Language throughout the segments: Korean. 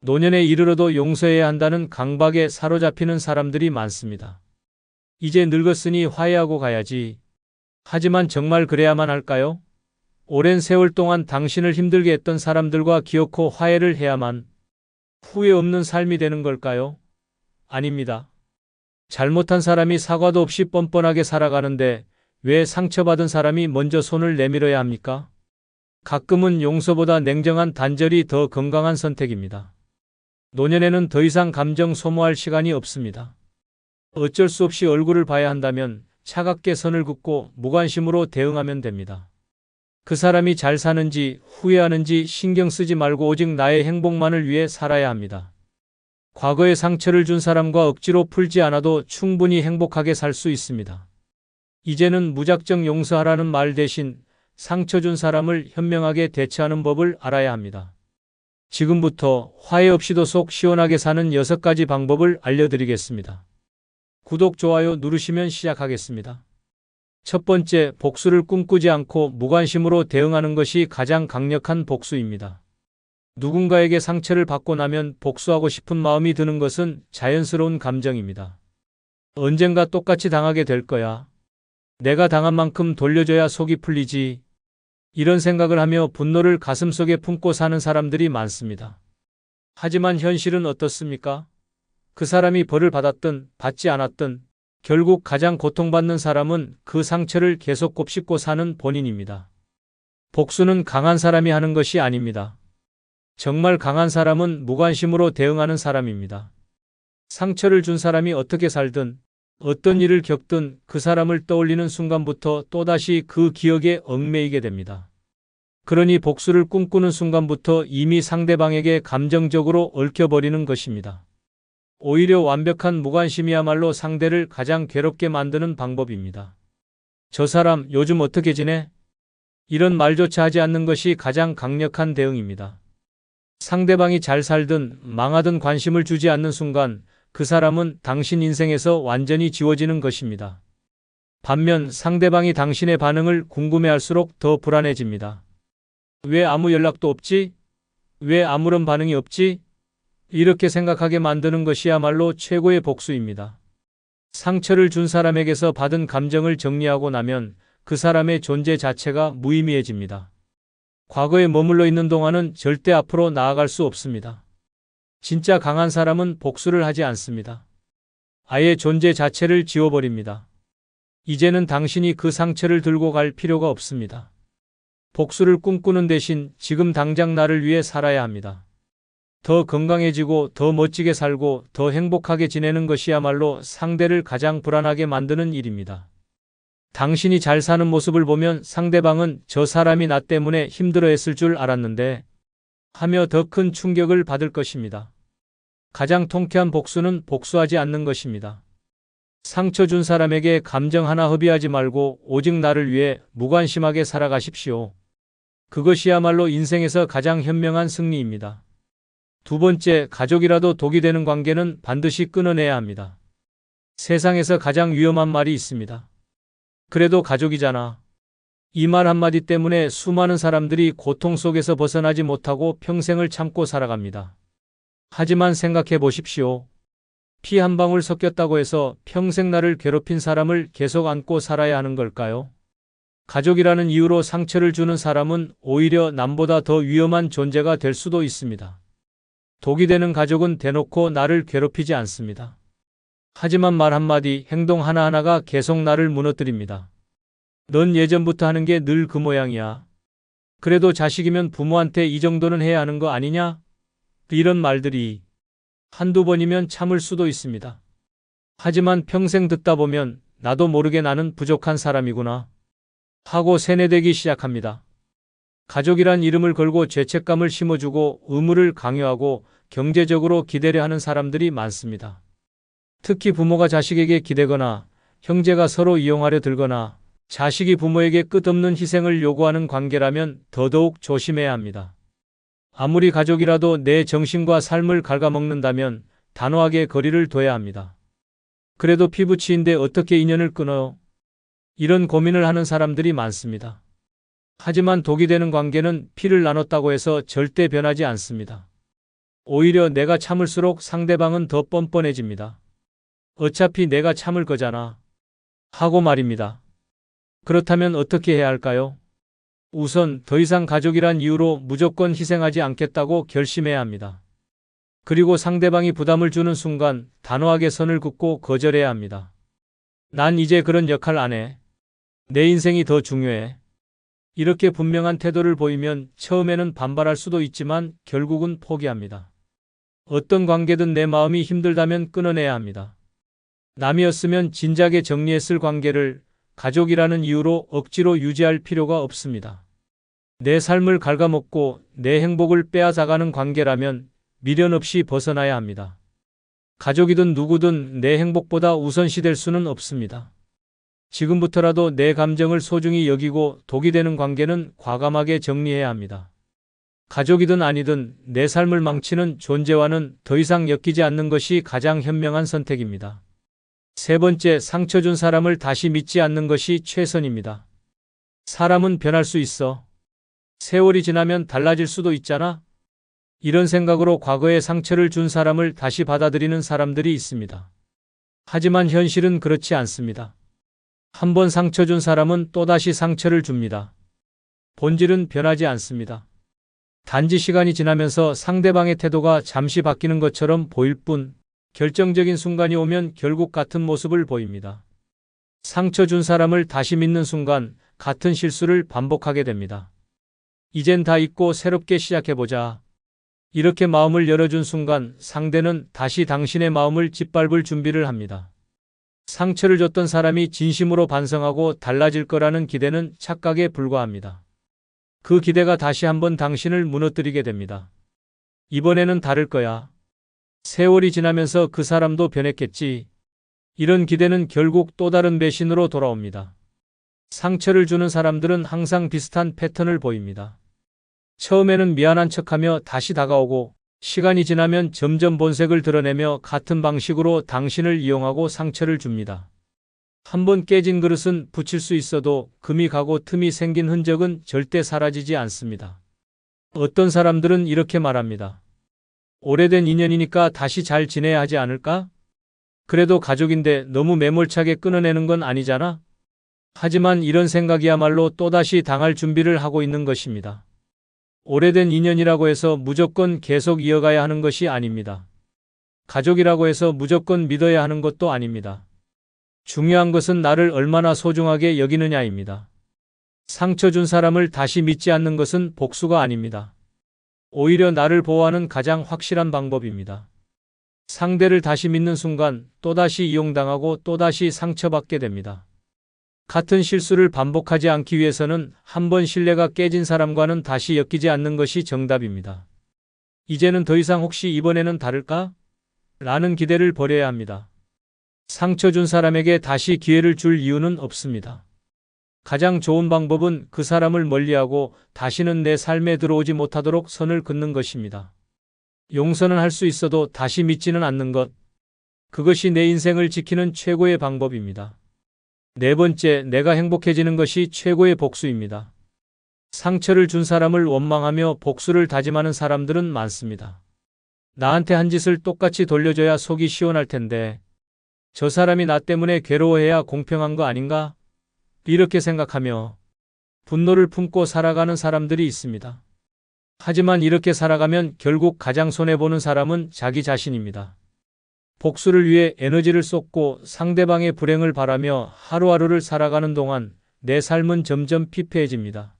노년에 이르러도 용서해야 한다는 강박에 사로잡히는 사람들이 많습니다. 이제 늙었으니 화해하고 가야지. 하지만 정말 그래야만 할까요? 오랜 세월 동안 당신을 힘들게 했던 사람들과 기어코 화해를 해야만 후회 없는 삶이 되는 걸까요? 아닙니다. 잘못한 사람이 사과도 없이 뻔뻔하게 살아가는데 왜 상처받은 사람이 먼저 손을 내밀어야 합니까? 가끔은 용서보다 냉정한 단절이 더 건강한 선택입니다. 노년에는 더 이상 감정 소모할 시간이 없습니다. 어쩔 수 없이 얼굴을 봐야 한다면 차갑게 선을 긋고 무관심으로 대응하면 됩니다. 그 사람이 잘 사는지 후회하는지 신경 쓰지 말고 오직 나의 행복만을 위해 살아야 합니다. 과거에 상처를 준 사람과 억지로 풀지 않아도 충분히 행복하게 살 수 있습니다. 이제는 무작정 용서하라는 말 대신 상처 준 사람을 현명하게 대처하는 법을 알아야 합니다. 지금부터 화해 없이도 속 시원하게 사는 6가지 방법을 알려드리겠습니다. 구독, 좋아요 누르시면 시작하겠습니다. 첫 번째, 복수를 꿈꾸지 않고 무관심으로 대응하는 것이 가장 강력한 복수입니다. 누군가에게 상처를 받고 나면 복수하고 싶은 마음이 드는 것은 자연스러운 감정입니다. 언젠가 똑같이 당하게 될 거야. 내가 당한 만큼 돌려줘야 속이 풀리지. 이런 생각을 하며 분노를 가슴속에 품고 사는 사람들이 많습니다. 하지만 현실은 어떻습니까? 그 사람이 벌을 받았든 받지 않았든 결국 가장 고통받는 사람은 그 상처를 계속 곱씹고 사는 본인입니다. 복수는 강한 사람이 하는 것이 아닙니다. 정말 강한 사람은 무관심으로 대응하는 사람입니다. 상처를 준 사람이 어떻게 살든 어떤 일을 겪든 그 사람을 떠올리는 순간부터 또다시 그 기억에 얽매이게 됩니다. 그러니 복수를 꿈꾸는 순간부터 이미 상대방에게 감정적으로 얽혀버리는 것입니다. 오히려 완벽한 무관심이야말로 상대를 가장 괴롭게 만드는 방법입니다. 저 사람 요즘 어떻게 지내? 이런 말조차 하지 않는 것이 가장 강력한 대응입니다. 상대방이 잘 살든 망하든 관심을 주지 않는 순간 그 사람은 당신 인생에서 완전히 지워지는 것입니다. 반면 상대방이 당신의 반응을 궁금해할수록 더 불안해집니다. 왜 아무 연락도 없지? 왜 아무런 반응이 없지? 이렇게 생각하게 만드는 것이야말로 최고의 복수입니다. 상처를 준 사람에게서 받은 감정을 정리하고 나면 그 사람의 존재 자체가 무의미해집니다. 과거에 머물러 있는 동안은 절대 앞으로 나아갈 수 없습니다. 진짜 강한 사람은 복수를 하지 않습니다. 아예 존재 자체를 지워버립니다. 이제는 당신이 그 상처를 들고 갈 필요가 없습니다. 복수를 꿈꾸는 대신 지금 당장 나를 위해 살아야 합니다. 더 건강해지고 더 멋지게 살고 더 행복하게 지내는 것이야말로 상대를 가장 불안하게 만드는 일입니다. 당신이 잘 사는 모습을 보면 상대방은 저 사람이 나 때문에 힘들어했을 줄 알았는데 하며 더 큰 충격을 받을 것입니다. 가장 통쾌한 복수는 복수하지 않는 것입니다. 상처 준 사람에게 감정 하나 허비하지 말고 오직 나를 위해 무관심하게 살아가십시오. 그것이야말로 인생에서 가장 현명한 승리입니다. 두 번째, 가족이라도 독이 되는 관계는 반드시 끊어내야 합니다. 세상에서 가장 위험한 말이 있습니다. 그래도 가족이잖아. 이 말 한마디 때문에 수많은 사람들이 고통 속에서 벗어나지 못하고 평생을 참고 살아갑니다. 하지만 생각해 보십시오. 피 한 방울 섞였다고 해서 평생 나를 괴롭힌 사람을 계속 안고 살아야 하는 걸까요? 가족이라는 이유로 상처를 주는 사람은 오히려 남보다 더 위험한 존재가 될 수도 있습니다. 독이 되는 가족은 대놓고 나를 괴롭히지 않습니다. 하지만 말 한마디, 행동 하나하나가 계속 나를 무너뜨립니다. 넌 예전부터 하는 게 늘 그 모양이야. 그래도 자식이면 부모한테 이 정도는 해야 하는 거 아니냐? 이런 말들이 한두 번이면 참을 수도 있습니다. 하지만 평생 듣다 보면 나도 모르게 나는 부족한 사람이구나 하고 세뇌되기 시작합니다. 가족이란 이름을 걸고 죄책감을 심어주고 의무를 강요하고 경제적으로 기대려 하는 사람들이 많습니다. 특히 부모가 자식에게 기대거나 형제가 서로 이용하려 들거나 자식이 부모에게 끝없는 희생을 요구하는 관계라면 더더욱 조심해야 합니다. 아무리 가족이라도 내 정신과 삶을 갉아먹는다면 단호하게 거리를 둬야 합니다. 그래도 피부치인데 어떻게 인연을 끊어요? 이런 고민을 하는 사람들이 많습니다. 하지만 독이 되는 관계는 피를 나눴다고 해서 절대 변하지 않습니다. 오히려 내가 참을수록 상대방은 더 뻔뻔해집니다. 어차피 내가 참을 거잖아. 하고 말입니다. 그렇다면 어떻게 해야 할까요? 우선 더 이상 가족이란 이유로 무조건 희생하지 않겠다고 결심해야 합니다. 그리고 상대방이 부담을 주는 순간 단호하게 선을 긋고 거절해야 합니다. 난 이제 그런 역할 안 해. 내 인생이 더 중요해. 이렇게 분명한 태도를 보이면 처음에는 반발할 수도 있지만 결국은 포기합니다. 어떤 관계든 내 마음이 힘들다면 끊어내야 합니다. 남이었으면 진작에 정리했을 관계를 가족이라는 이유로 억지로 유지할 필요가 없습니다. 내 삶을 갉아먹고 내 행복을 빼앗아가는 관계라면 미련 없이 벗어나야 합니다. 가족이든 누구든 내 행복보다 우선시될 수는 없습니다. 지금부터라도 내 감정을 소중히 여기고 독이 되는 관계는 과감하게 정리해야 합니다. 가족이든 아니든 내 삶을 망치는 존재와는 더 이상 엮이지 않는 것이 가장 현명한 선택입니다. 세 번째, 상처 준 사람을 다시 믿지 않는 것이 최선입니다. 사람은 변할 수 있어. 세월이 지나면 달라질 수도 있잖아. 이런 생각으로 과거에 상처를 준 사람을 다시 받아들이는 사람들이 있습니다. 하지만 현실은 그렇지 않습니다. 한번 상처 준 사람은 또다시 상처를 줍니다. 본질은 변하지 않습니다. 단지 시간이 지나면서 상대방의 태도가 잠시 바뀌는 것처럼 보일 뿐, 결정적인 순간이 오면 결국 같은 모습을 보입니다. 상처 준 사람을 다시 믿는 순간 같은 실수를 반복하게 됩니다. 이젠 다 잊고 새롭게 시작해보자. 이렇게 마음을 열어준 순간 상대는 다시 당신의 마음을 짓밟을 준비를 합니다. 상처를 줬던 사람이 진심으로 반성하고 달라질 거라는 기대는 착각에 불과합니다. 그 기대가 다시 한번 당신을 무너뜨리게 됩니다. 이번에는 다를 거야. 세월이 지나면서 그 사람도 변했겠지. 이런 기대는 결국 또 다른 배신으로 돌아옵니다. 상처를 주는 사람들은 항상 비슷한 패턴을 보입니다. 처음에는 미안한 척하며 다시 다가오고 시간이 지나면 점점 본색을 드러내며 같은 방식으로 당신을 이용하고 상처를 줍니다. 한번 깨진 그릇은 붙일 수 있어도 금이 가고 틈이 생긴 흔적은 절대 사라지지 않습니다. 어떤 사람들은 이렇게 말합니다. 오래된 인연이니까 다시 잘 지내야 하지 않을까? 그래도 가족인데 너무 매몰차게 끊어내는 건 아니잖아? 하지만 이런 생각이야말로 또다시 당할 준비를 하고 있는 것입니다. 오래된 인연이라고 해서 무조건 계속 이어가야 하는 것이 아닙니다. 가족이라고 해서 무조건 믿어야 하는 것도 아닙니다. 중요한 것은 나를 얼마나 소중하게 여기느냐입니다. 상처 준 사람을 다시 믿지 않는 것은 복수가 아닙니다. 오히려 나를 보호하는 가장 확실한 방법입니다. 상대를 다시 믿는 순간 또다시 이용당하고 또다시 상처받게 됩니다. 같은 실수를 반복하지 않기 위해서는 한번 신뢰가 깨진 사람과는 다시 엮이지 않는 것이 정답입니다. 이제는 더 이상 혹시 이번에는 다를까? 라는 기대를 버려야 합니다. 상처 준 사람에게 다시 기회를 줄 이유는 없습니다. 가장 좋은 방법은 그 사람을 멀리하고 다시는 내 삶에 들어오지 못하도록 선을 긋는 것입니다. 용서는 할 수 있어도 다시 믿지는 않는 것. 그것이 내 인생을 지키는 최고의 방법입니다. 네 번째, 내가 행복해지는 것이 최고의 복수입니다. 상처를 준 사람을 원망하며 복수를 다짐하는 사람들은 많습니다. 나한테 한 짓을 똑같이 돌려줘야 속이 시원할 텐데, 저 사람이 나 때문에 괴로워해야 공평한 거 아닌가? 이렇게 생각하며 분노를 품고 살아가는 사람들이 있습니다. 하지만 이렇게 살아가면 결국 가장 손해보는 사람은 자기 자신입니다. 복수를 위해 에너지를 쏟고 상대방의 불행을 바라며 하루하루를 살아가는 동안 내 삶은 점점 피폐해집니다.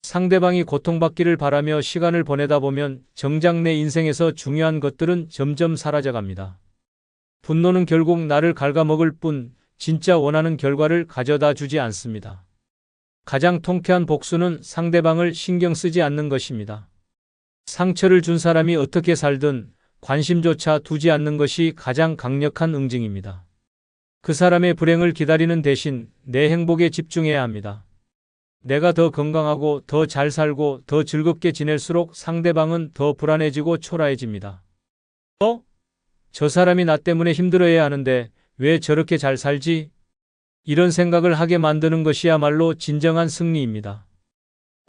상대방이 고통받기를 바라며 시간을 보내다 보면 정작 내 인생에서 중요한 것들은 점점 사라져갑니다. 분노는 결국 나를 갉아먹을 뿐 진짜 원하는 결과를 가져다 주지 않습니다. 가장 통쾌한 복수는 상대방을 신경 쓰지 않는 것입니다. 상처를 준 사람이 어떻게 살든 관심조차 두지 않는 것이 가장 강력한 응징입니다. 그 사람의 불행을 기다리는 대신 내 행복에 집중해야 합니다. 내가 더 건강하고 더 잘 살고 더 즐겁게 지낼수록 상대방은 더 불안해지고 초라해집니다. 저 사람이 나 때문에 힘들어해야 하는데 왜 저렇게 잘 살지? 이런 생각을 하게 만드는 것이야말로 진정한 승리입니다.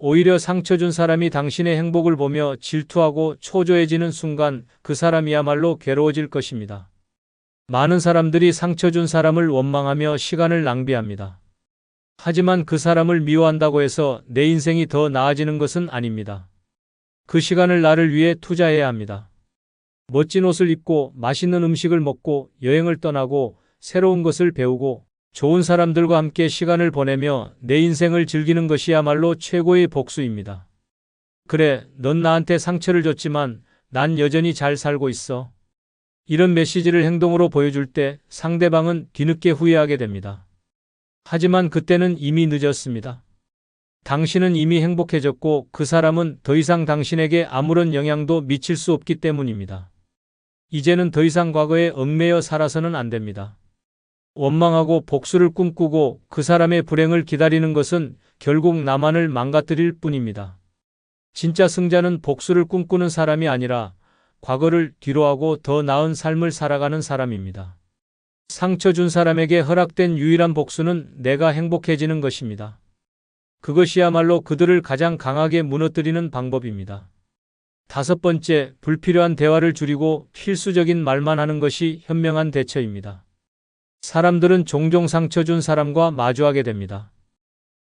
오히려 상처 준 사람이 당신의 행복을 보며 질투하고 초조해지는 순간 그 사람이야말로 괴로워질 것입니다. 많은 사람들이 상처 준 사람을 원망하며 시간을 낭비합니다. 하지만 그 사람을 미워한다고 해서 내 인생이 더 나아지는 것은 아닙니다. 그 시간을 나를 위해 투자해야 합니다. 멋진 옷을 입고 맛있는 음식을 먹고 여행을 떠나고 새로운 것을 배우고 좋은 사람들과 함께 시간을 보내며 내 인생을 즐기는 것이야말로 최고의 복수입니다. 그래, 넌 나한테 상처를 줬지만 난 여전히 잘 살고 있어. 이런 메시지를 행동으로 보여줄 때 상대방은 뒤늦게 후회하게 됩니다. 하지만 그때는 이미 늦었습니다. 당신은 이미 행복해졌고 그 사람은 더 이상 당신에게 아무런 영향도 미칠 수 없기 때문입니다. 이제는 더 이상 과거에 얽매여 살아서는 안 됩니다. 원망하고 복수를 꿈꾸고 그 사람의 불행을 기다리는 것은 결국 나만을 망가뜨릴 뿐입니다. 진짜 승자는 복수를 꿈꾸는 사람이 아니라 과거를 뒤로하고 더 나은 삶을 살아가는 사람입니다. 상처 준 사람에게 허락된 유일한 복수는 내가 행복해지는 것입니다. 그것이야말로 그들을 가장 강하게 무너뜨리는 방법입니다. 5번째, 불필요한 대화를 줄이고 필수적인 말만 하는 것이 현명한 대처입니다. 사람들은 종종 상처 준 사람과 마주하게 됩니다.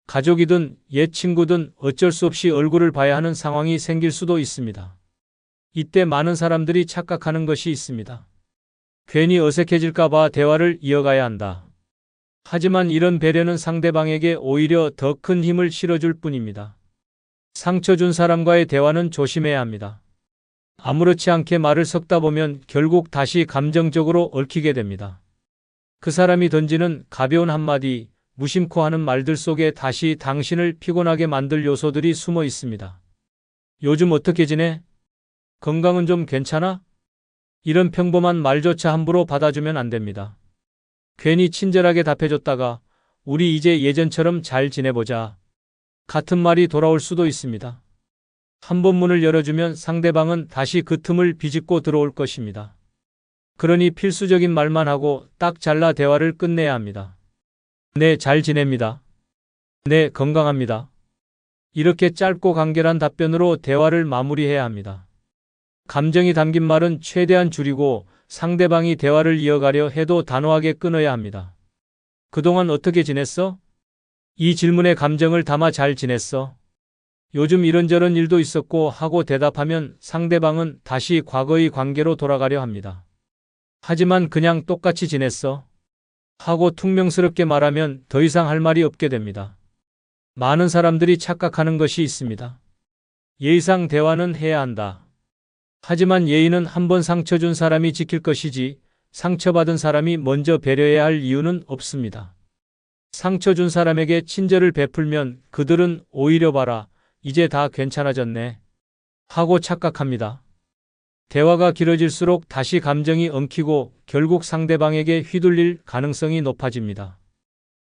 가족이든 옛 친구든 어쩔 수 없이 얼굴을 봐야 하는 상황이 생길 수도 있습니다. 이때 많은 사람들이 착각하는 것이 있습니다. 괜히 어색해질까봐 대화를 이어가야 한다. 하지만 이런 배려는 상대방에게 오히려 더 큰 힘을 실어줄 뿐입니다. 상처 준 사람과의 대화는 조심해야 합니다. 아무렇지 않게 말을 섞다 보면 결국 다시 감정적으로 얽히게 됩니다. 그 사람이 던지는 가벼운 한마디, 무심코 하는 말들 속에 다시 당신을 피곤하게 만들 요소들이 숨어 있습니다. 요즘 어떻게 지내? 건강은 좀 괜찮아? 이런 평범한 말조차 함부로 받아주면 안 됩니다. 괜히 친절하게 답해줬다가 우리 이제 예전처럼 잘 지내보자. 같은 말이 돌아올 수도 있습니다. 한 번 문을 열어주면 상대방은 다시 그 틈을 비집고 들어올 것입니다. 그러니 필수적인 말만 하고 딱 잘라 대화를 끝내야 합니다. 네, 잘 지냅니다. 네, 건강합니다. 이렇게 짧고 간결한 답변으로 대화를 마무리해야 합니다. 감정이 담긴 말은 최대한 줄이고 상대방이 대화를 이어가려 해도 단호하게 끊어야 합니다. 그동안 어떻게 지냈어? 이 질문에 감정을 담아 잘 지냈어? 요즘 이런저런 일도 있었고 하고 대답하면 상대방은 다시 과거의 관계로 돌아가려 합니다. 하지만 그냥 똑같이 지냈어? 하고 퉁명스럽게 말하면 더 이상 할 말이 없게 됩니다. 많은 사람들이 착각하는 것이 있습니다. 예의상 대화는 해야 한다. 하지만 예의는 한 번 상처 준 사람이 지킬 것이지 상처받은 사람이 먼저 배려해야 할 이유는 없습니다. 상처 준 사람에게 친절을 베풀면 그들은 오히려 봐라, 이제 다 괜찮아졌네 하고 착각합니다. 대화가 길어질수록 다시 감정이 엉키고 결국 상대방에게 휘둘릴 가능성이 높아집니다.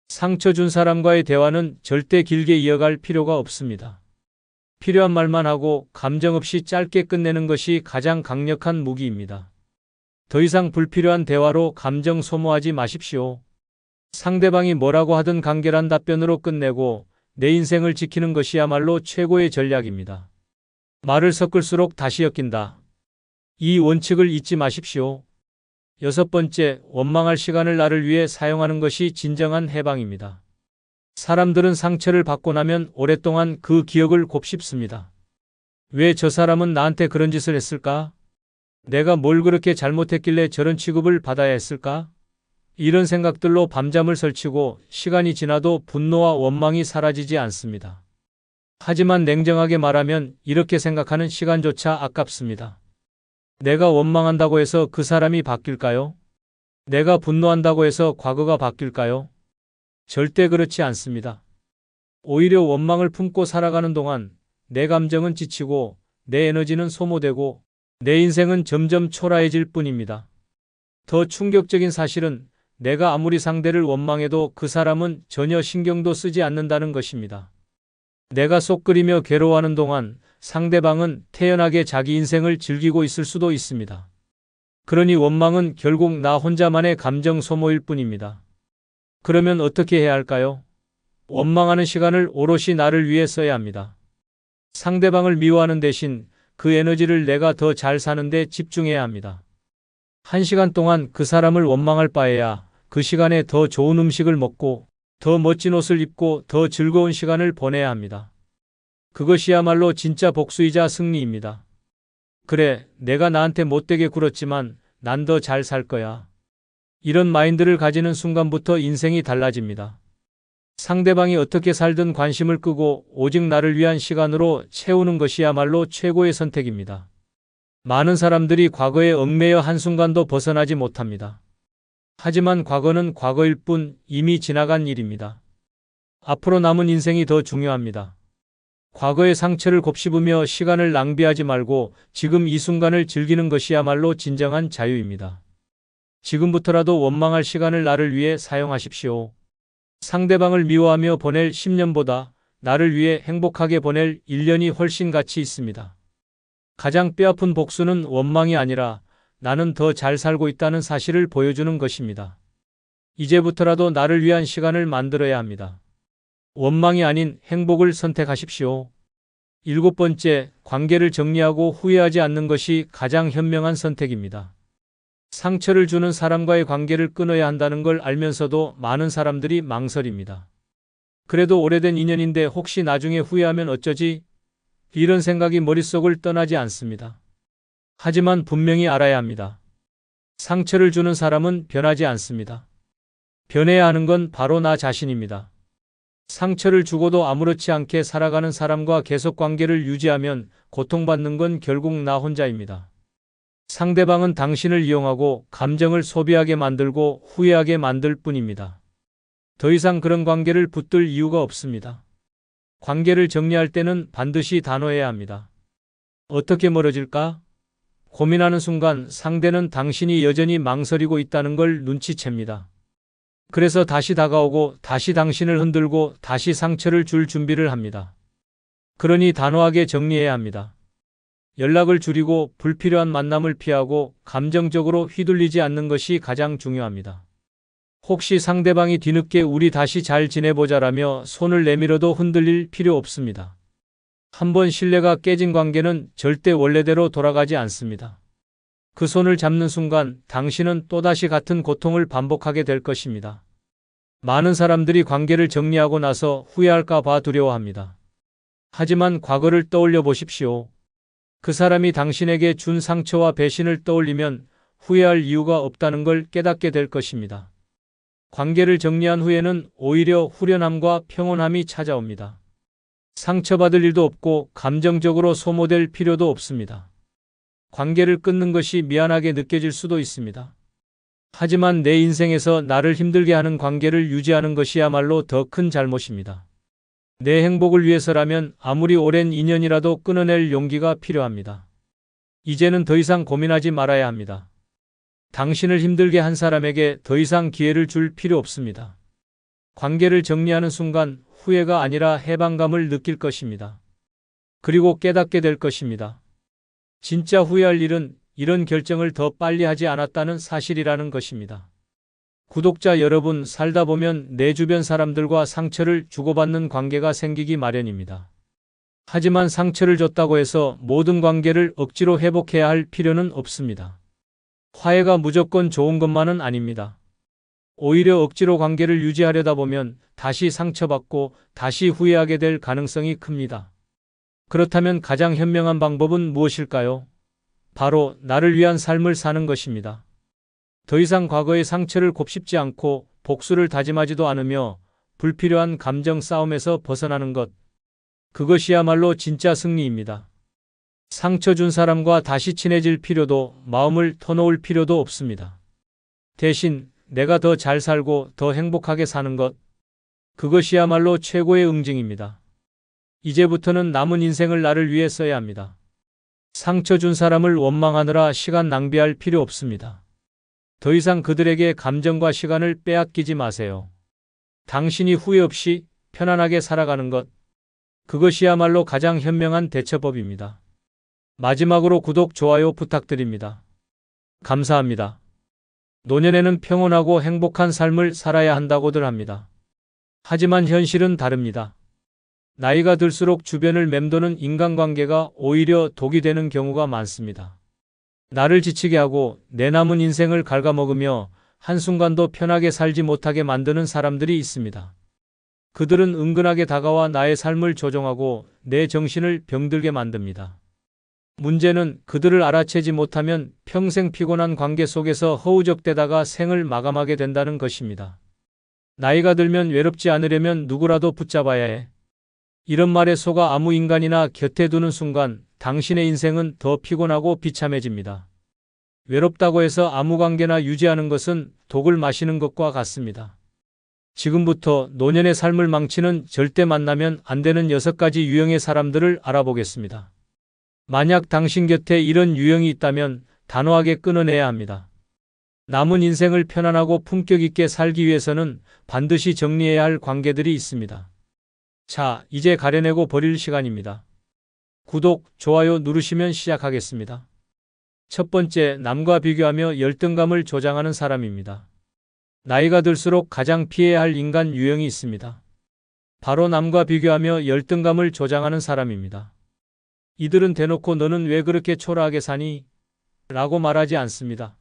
상처 준 사람과의 대화는 절대 길게 이어갈 필요가 없습니다. 필요한 말만 하고 감정 없이 짧게 끝내는 것이 가장 강력한 무기입니다. 더 이상 불필요한 대화로 감정 소모하지 마십시오. 상대방이 뭐라고 하든 간결한 답변으로 끝내고 내 인생을 지키는 것이야말로 최고의 전략입니다. 말을 섞을수록 다시 엮인다. 이 원칙을 잊지 마십시오. 6번째, 원망할 시간을 나를 위해 사용하는 것이 진정한 해방입니다. 사람들은 상처를 받고 나면 오랫동안 그 기억을 곱씹습니다. 왜 저 사람은 나한테 그런 짓을 했을까? 내가 뭘 그렇게 잘못했길래 저런 취급을 받아야 했을까? 이런 생각들로 밤잠을 설치고 시간이 지나도 분노와 원망이 사라지지 않습니다. 하지만 냉정하게 말하면 이렇게 생각하는 시간조차 아깝습니다. 내가 원망한다고 해서 그 사람이 바뀔까요? 내가 분노한다고 해서 과거가 바뀔까요? 절대 그렇지 않습니다. 오히려 원망을 품고 살아가는 동안 내 감정은 지치고 내 에너지는 소모되고 내 인생은 점점 초라해질 뿐입니다. 더 충격적인 사실은 내가 아무리 상대를 원망해도 그 사람은 전혀 신경도 쓰지 않는다는 것입니다. 내가 속 끓이며 괴로워하는 동안 상대방은 태연하게 자기 인생을 즐기고 있을 수도 있습니다. 그러니 원망은 결국 나 혼자만의 감정 소모일 뿐입니다. 그러면 어떻게 해야 할까요? 원망하는 시간을 오롯이 나를 위해 써야 합니다. 상대방을 미워하는 대신 그 에너지를 내가 더 잘 사는데 집중해야 합니다. 1시간 동안 그 사람을 원망할 바에야 그 시간에 더 좋은 음식을 먹고 더 멋진 옷을 입고 더 즐거운 시간을 보내야 합니다. 그것이야말로 진짜 복수이자 승리입니다. 그래, 내가 나한테 못되게 굴었지만 난 더 잘 살 거야. 이런 마인드를 가지는 순간부터 인생이 달라집니다. 상대방이 어떻게 살든 관심을 끄고 오직 나를 위한 시간으로 채우는 것이야말로 최고의 선택입니다. 많은 사람들이 과거에 얽매여 한순간도 벗어나지 못합니다. 하지만 과거는 과거일 뿐 이미 지나간 일입니다. 앞으로 남은 인생이 더 중요합니다. 과거의 상처를 곱씹으며 시간을 낭비하지 말고 지금 이 순간을 즐기는 것이야말로 진정한 자유입니다. 지금부터라도 원망할 시간을 나를 위해 사용하십시오. 상대방을 미워하며 보낼 10년보다 나를 위해 행복하게 보낼 1년이 훨씬 가치 있습니다. 가장 뼈아픈 복수는 원망이 아니라 나는 더 잘 살고 있다는 사실을 보여주는 것입니다. 이제부터라도 나를 위한 시간을 만들어야 합니다. 원망이 아닌 행복을 선택하십시오. 7번째, 관계를 정리하고 후회하지 않는 것이 가장 현명한 선택입니다. 상처를 주는 사람과의 관계를 끊어야 한다는 걸 알면서도 많은 사람들이 망설입니다. 그래도 오래된 인연인데 혹시 나중에 후회하면 어쩌지? 이런 생각이 머릿속을 떠나지 않습니다. 하지만 분명히 알아야 합니다. 상처를 주는 사람은 변하지 않습니다. 변해야 하는 건 바로 나 자신입니다. 상처를 주고도 아무렇지 않게 살아가는 사람과 계속 관계를 유지하면 고통받는 건 결국 나 혼자입니다. 상대방은 당신을 이용하고 감정을 소비하게 만들고 후회하게 만들 뿐입니다. 더 이상 그런 관계를 붙들 이유가 없습니다. 관계를 정리할 때는 반드시 단호해야 합니다. 어떻게 멀어질까? 고민하는 순간 상대는 당신이 여전히 망설이고 있다는 걸 눈치챕니다. 그래서 다시 다가오고 다시 당신을 흔들고 다시 상처를 줄 준비를 합니다. 그러니 단호하게 정리해야 합니다. 연락을 줄이고 불필요한 만남을 피하고 감정적으로 휘둘리지 않는 것이 가장 중요합니다. 혹시 상대방이 뒤늦게 우리 다시 잘 지내보자라며 손을 내밀어도 흔들릴 필요 없습니다. 한번 신뢰가 깨진 관계는 절대 원래대로 돌아가지 않습니다. 그 손을 잡는 순간 당신은 또다시 같은 고통을 반복하게 될 것입니다. 많은 사람들이 관계를 정리하고 나서 후회할까 봐 두려워합니다. 하지만 과거를 떠올려 보십시오. 그 사람이 당신에게 준 상처와 배신을 떠올리면 후회할 이유가 없다는 걸 깨닫게 될 것입니다. 관계를 정리한 후에는 오히려 후련함과 평온함이 찾아옵니다. 상처받을 일도 없고 감정적으로 소모될 필요도 없습니다. 관계를 끊는 것이 미안하게 느껴질 수도 있습니다. 하지만 내 인생에서 나를 힘들게 하는 관계를 유지하는 것이야말로 더 큰 잘못입니다. 내 행복을 위해서라면 아무리 오랜 인연이라도 끊어낼 용기가 필요합니다. 이제는 더 이상 고민하지 말아야 합니다. 당신을 힘들게 한 사람에게 더 이상 기회를 줄 필요 없습니다. 관계를 정리하는 순간 후회가 아니라 해방감을 느낄 것입니다. 그리고 깨닫게 될 것입니다. 진짜 후회할 일은 이런 결정을 더 빨리 하지 않았다는 사실이라는 것입니다. 구독자 여러분, 살다 보면 내 주변 사람들과 상처를 주고받는 관계가 생기기 마련입니다. 하지만 상처를 줬다고 해서 모든 관계를 억지로 회복해야 할 필요는 없습니다. 화해가 무조건 좋은 것만은 아닙니다. 오히려 억지로 관계를 유지하려다 보면 다시 상처받고 다시 후회하게 될 가능성이 큽니다. 그렇다면 가장 현명한 방법은 무엇일까요? 바로 나를 위한 삶을 사는 것입니다. 더 이상 과거의 상처를 곱씹지 않고 복수를 다짐하지도 않으며 불필요한 감정 싸움에서 벗어나는 것. 그것이야말로 진짜 승리입니다. 상처 준 사람과 다시 친해질 필요도 마음을 터놓을 필요도 없습니다. 대신 내가 더 잘 살고 더 행복하게 사는 것. 그것이야말로 최고의 응징입니다. 이제부터는 남은 인생을 나를 위해 써야 합니다. 상처 준 사람을 원망하느라 시간 낭비할 필요 없습니다. 더 이상 그들에게 감정과 시간을 빼앗기지 마세요. 당신이 후회 없이 편안하게 살아가는 것. 그것이야말로 가장 현명한 대처법입니다. 마지막으로 구독, 좋아요 부탁드립니다. 감사합니다. 노년에는 평온하고 행복한 삶을 살아야 한다고들 합니다. 하지만 현실은 다릅니다. 나이가 들수록 주변을 맴도는 인간관계가 오히려 독이 되는 경우가 많습니다. 나를 지치게 하고 내 남은 인생을 갉아먹으며 한순간도 편하게 살지 못하게 만드는 사람들이 있습니다. 그들은 은근하게 다가와 나의 삶을 조종하고 내 정신을 병들게 만듭니다. 문제는 그들을 알아채지 못하면 평생 피곤한 관계 속에서 허우적대다가 생을 마감하게 된다는 것입니다. 나이가 들면 외롭지 않으려면 누구라도 붙잡아야 해. 이런 말에 속아 아무 인간이나 곁에 두는 순간 당신의 인생은 더 피곤하고 비참해집니다. 외롭다고 해서 아무 관계나 유지하는 것은 독을 마시는 것과 같습니다. 지금부터 노년의 삶을 망치는 절대 만나면 안 되는 6가지 유형의 사람들을 알아보겠습니다. 만약 당신 곁에 이런 유형이 있다면 단호하게 끊어내야 합니다. 남은 인생을 편안하고 품격 있게 살기 위해서는 반드시 정리해야 할 관계들이 있습니다. 자, 이제 가려내고 버릴 시간입니다. 구독, 좋아요 누르시면 시작하겠습니다. 첫 번째, 남과 비교하며 열등감을 조장하는 사람입니다. 나이가 들수록 가장 피해야 할 인간 유형이 있습니다. 바로 남과 비교하며 열등감을 조장하는 사람입니다. 이들은 대놓고 너는 왜 그렇게 초라하게 사니? 라고 말하지 않습니다.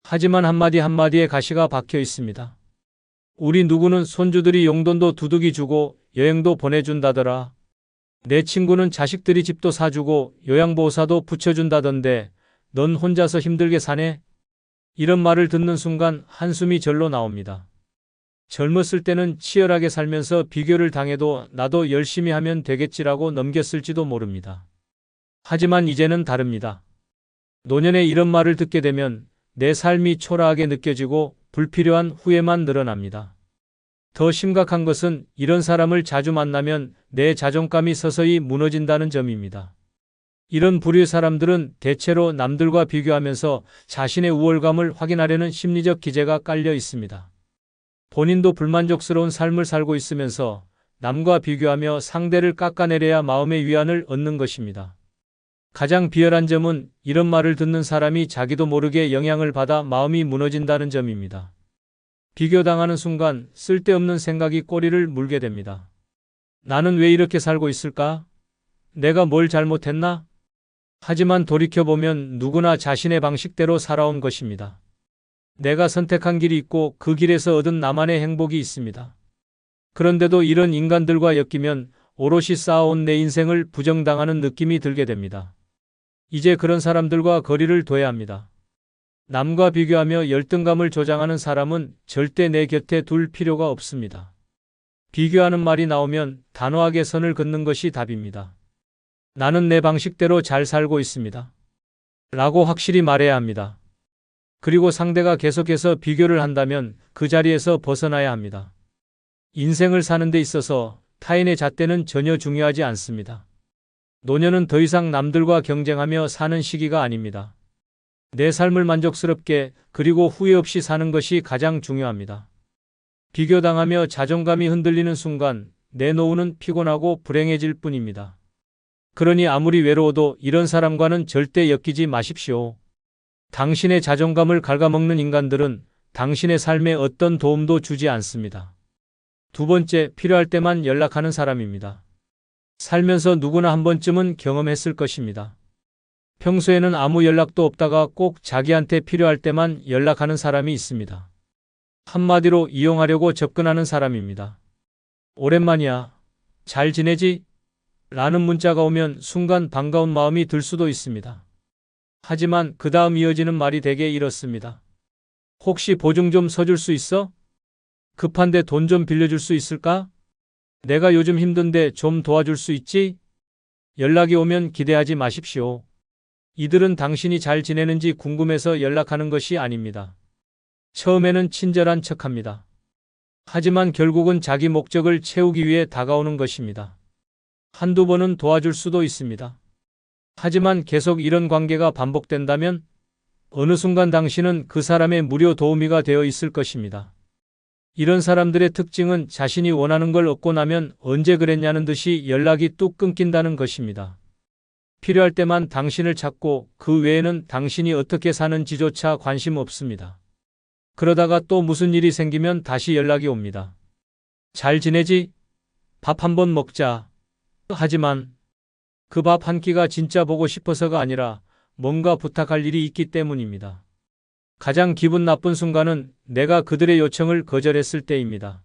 하지만 한마디 한마디에 가시가 박혀 있습니다. 우리 누구는 손주들이 용돈도 두둑이 주고 여행도 보내준다더라. 내 친구는 자식들이 집도 사주고 요양보호사도 붙여준다던데 넌 혼자서 힘들게 사네? 이런 말을 듣는 순간 한숨이 절로 나옵니다. 젊었을 때는 치열하게 살면서 비교를 당해도 나도 열심히 하면 되겠지라고 넘겼을지도 모릅니다. 하지만 이제는 다릅니다. 노년에 이런 말을 듣게 되면 내 삶이 초라하게 느껴지고 불필요한 후회만 늘어납니다. 더 심각한 것은 이런 사람을 자주 만나면 내 자존감이 서서히 무너진다는 점입니다. 이런 부류의 사람들은 대체로 남들과 비교하면서 자신의 우월감을 확인하려는 심리적 기제가 깔려 있습니다. 본인도 불만족스러운 삶을 살고 있으면서 남과 비교하며 상대를 깎아내려야 마음의 위안을 얻는 것입니다. 가장 비열한 점은 이런 말을 듣는 사람이 자기도 모르게 영향을 받아 마음이 무너진다는 점입니다. 비교당하는 순간 쓸데없는 생각이 꼬리를 물게 됩니다. 나는 왜 이렇게 살고 있을까? 내가 뭘 잘못했나? 하지만 돌이켜보면 누구나 자신의 방식대로 살아온 것입니다. 내가 선택한 길이 있고 그 길에서 얻은 나만의 행복이 있습니다. 그런데도 이런 인간들과 엮이면 오롯이 쌓아온 내 인생을 부정당하는 느낌이 들게 됩니다. 이제 그런 사람들과 거리를 둬야 합니다. 남과 비교하며 열등감을 조장하는 사람은 절대 내 곁에 둘 필요가 없습니다. 비교하는 말이 나오면 단호하게 선을 긋는 것이 답입니다. 나는 내 방식대로 잘 살고 있습니다. 라고 확실히 말해야 합니다. 그리고 상대가 계속해서 비교를 한다면 그 자리에서 벗어나야 합니다. 인생을 사는 데 있어서 타인의 잣대는 전혀 중요하지 않습니다. 노년은 더 이상 남들과 경쟁하며 사는 시기가 아닙니다. 내 삶을 만족스럽게 그리고 후회 없이 사는 것이 가장 중요합니다. 비교당하며 자존감이 흔들리는 순간 내 노후는 피곤하고 불행해질 뿐입니다. 그러니 아무리 외로워도 이런 사람과는 절대 엮이지 마십시오. 당신의 자존감을 갉아먹는 인간들은 당신의 삶에 어떤 도움도 주지 않습니다. 두 번째, 필요할 때만 연락하는 사람입니다. 살면서 누구나 한 번쯤은 경험했을 것입니다. 평소에는 아무 연락도 없다가 꼭 자기한테 필요할 때만 연락하는 사람이 있습니다. 한마디로 이용하려고 접근하는 사람입니다. 오랜만이야. 잘 지내지? 라는 문자가 오면 순간 반가운 마음이 들 수도 있습니다. 하지만 그 다음 이어지는 말이 대개 이렇습니다. 혹시 보증 좀 서줄 수 있어? 급한데 돈 좀 빌려줄 수 있을까? 내가 요즘 힘든데 좀 도와줄 수 있지? 연락이 오면 기대하지 마십시오. 이들은 당신이 잘 지내는지 궁금해서 연락하는 것이 아닙니다. 처음에는 친절한 척합니다. 하지만 결국은 자기 목적을 채우기 위해 다가오는 것입니다. 한두 번은 도와줄 수도 있습니다. 하지만 계속 이런 관계가 반복된다면 어느 순간 당신은 그 사람의 무료 도우미가 되어 있을 것입니다. 이런 사람들의 특징은 자신이 원하는 걸 얻고 나면 언제 그랬냐는 듯이 연락이 뚝 끊긴다는 것입니다. 필요할 때만 당신을 찾고 그 외에는 당신이 어떻게 사는지조차 관심 없습니다. 그러다가 또 무슨 일이 생기면 다시 연락이 옵니다. 잘 지내지? 밥 한번 먹자. 하지만 그 밥 한 끼가 진짜 보고 싶어서가 아니라 뭔가 부탁할 일이 있기 때문입니다. 가장 기분 나쁜 순간은 내가 그들의 요청을 거절했을 때입니다.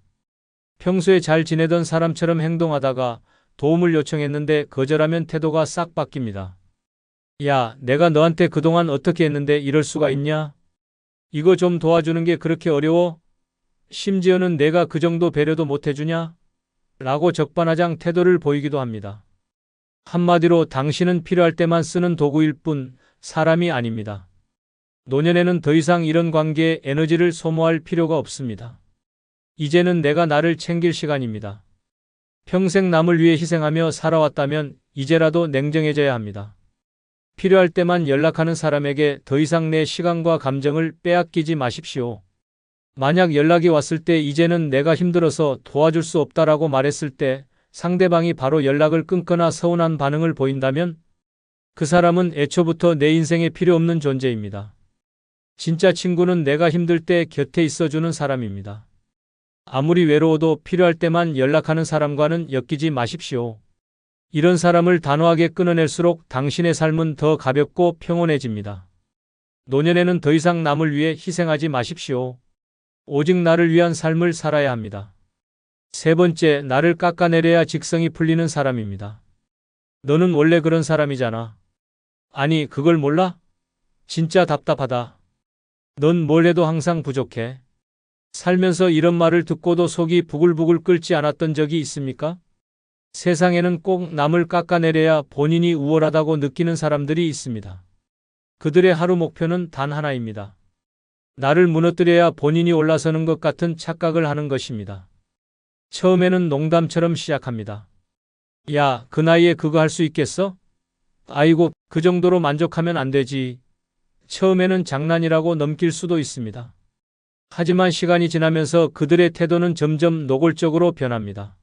평소에 잘 지내던 사람처럼 행동하다가 도움을 요청했는데 거절하면 태도가 싹 바뀝니다. 야, 내가 너한테 그동안 어떻게 했는데 이럴 수가 있냐? 이거 좀 도와주는 게 그렇게 어려워? 심지어는 내가 그 정도 배려도 못 해주냐? 라고 적반하장 태도를 보이기도 합니다. 한마디로 당신은 필요할 때만 쓰는 도구일 뿐 사람이 아닙니다. 노년에는 더 이상 이런 관계에 에너지를 소모할 필요가 없습니다. 이제는 내가 나를 챙길 시간입니다. 평생 남을 위해 희생하며 살아왔다면 이제라도 냉정해져야 합니다. 필요할 때만 연락하는 사람에게 더 이상 내 시간과 감정을 빼앗기지 마십시오. 만약 연락이 왔을 때 이제는 내가 힘들어서 도와줄 수 없다라고 말했을 때 상대방이 바로 연락을 끊거나 서운한 반응을 보인다면 그 사람은 애초부터 내 인생에 필요 없는 존재입니다. 진짜 친구는 내가 힘들 때 곁에 있어주는 사람입니다. 아무리 외로워도 필요할 때만 연락하는 사람과는 엮이지 마십시오. 이런 사람을 단호하게 끊어낼수록 당신의 삶은 더 가볍고 평온해집니다. 노년에는 더 이상 남을 위해 희생하지 마십시오. 오직 나를 위한 삶을 살아야 합니다. 세 번째, 나를 깎아내려야 직성이 풀리는 사람입니다. 너는 원래 그런 사람이잖아. 아니, 그걸 몰라? 진짜 답답하다. 넌 뭘 해도 항상 부족해. 살면서 이런 말을 듣고도 속이 부글부글 끓지 않았던 적이 있습니까? 세상에는 꼭 남을 깎아내려야 본인이 우월하다고 느끼는 사람들이 있습니다. 그들의 하루 목표는 단 하나입니다. 나를 무너뜨려야 본인이 올라서는 것 같은 착각을 하는 것입니다. 처음에는 농담처럼 시작합니다. 야, 그 나이에 그거 할 수 있겠어? 아이고, 그 정도로 만족하면 안 되지. 처음에는 장난이라고 넘길 수도 있습니다. 하지만 시간이 지나면서 그들의 태도는 점점 노골적으로 변합니다.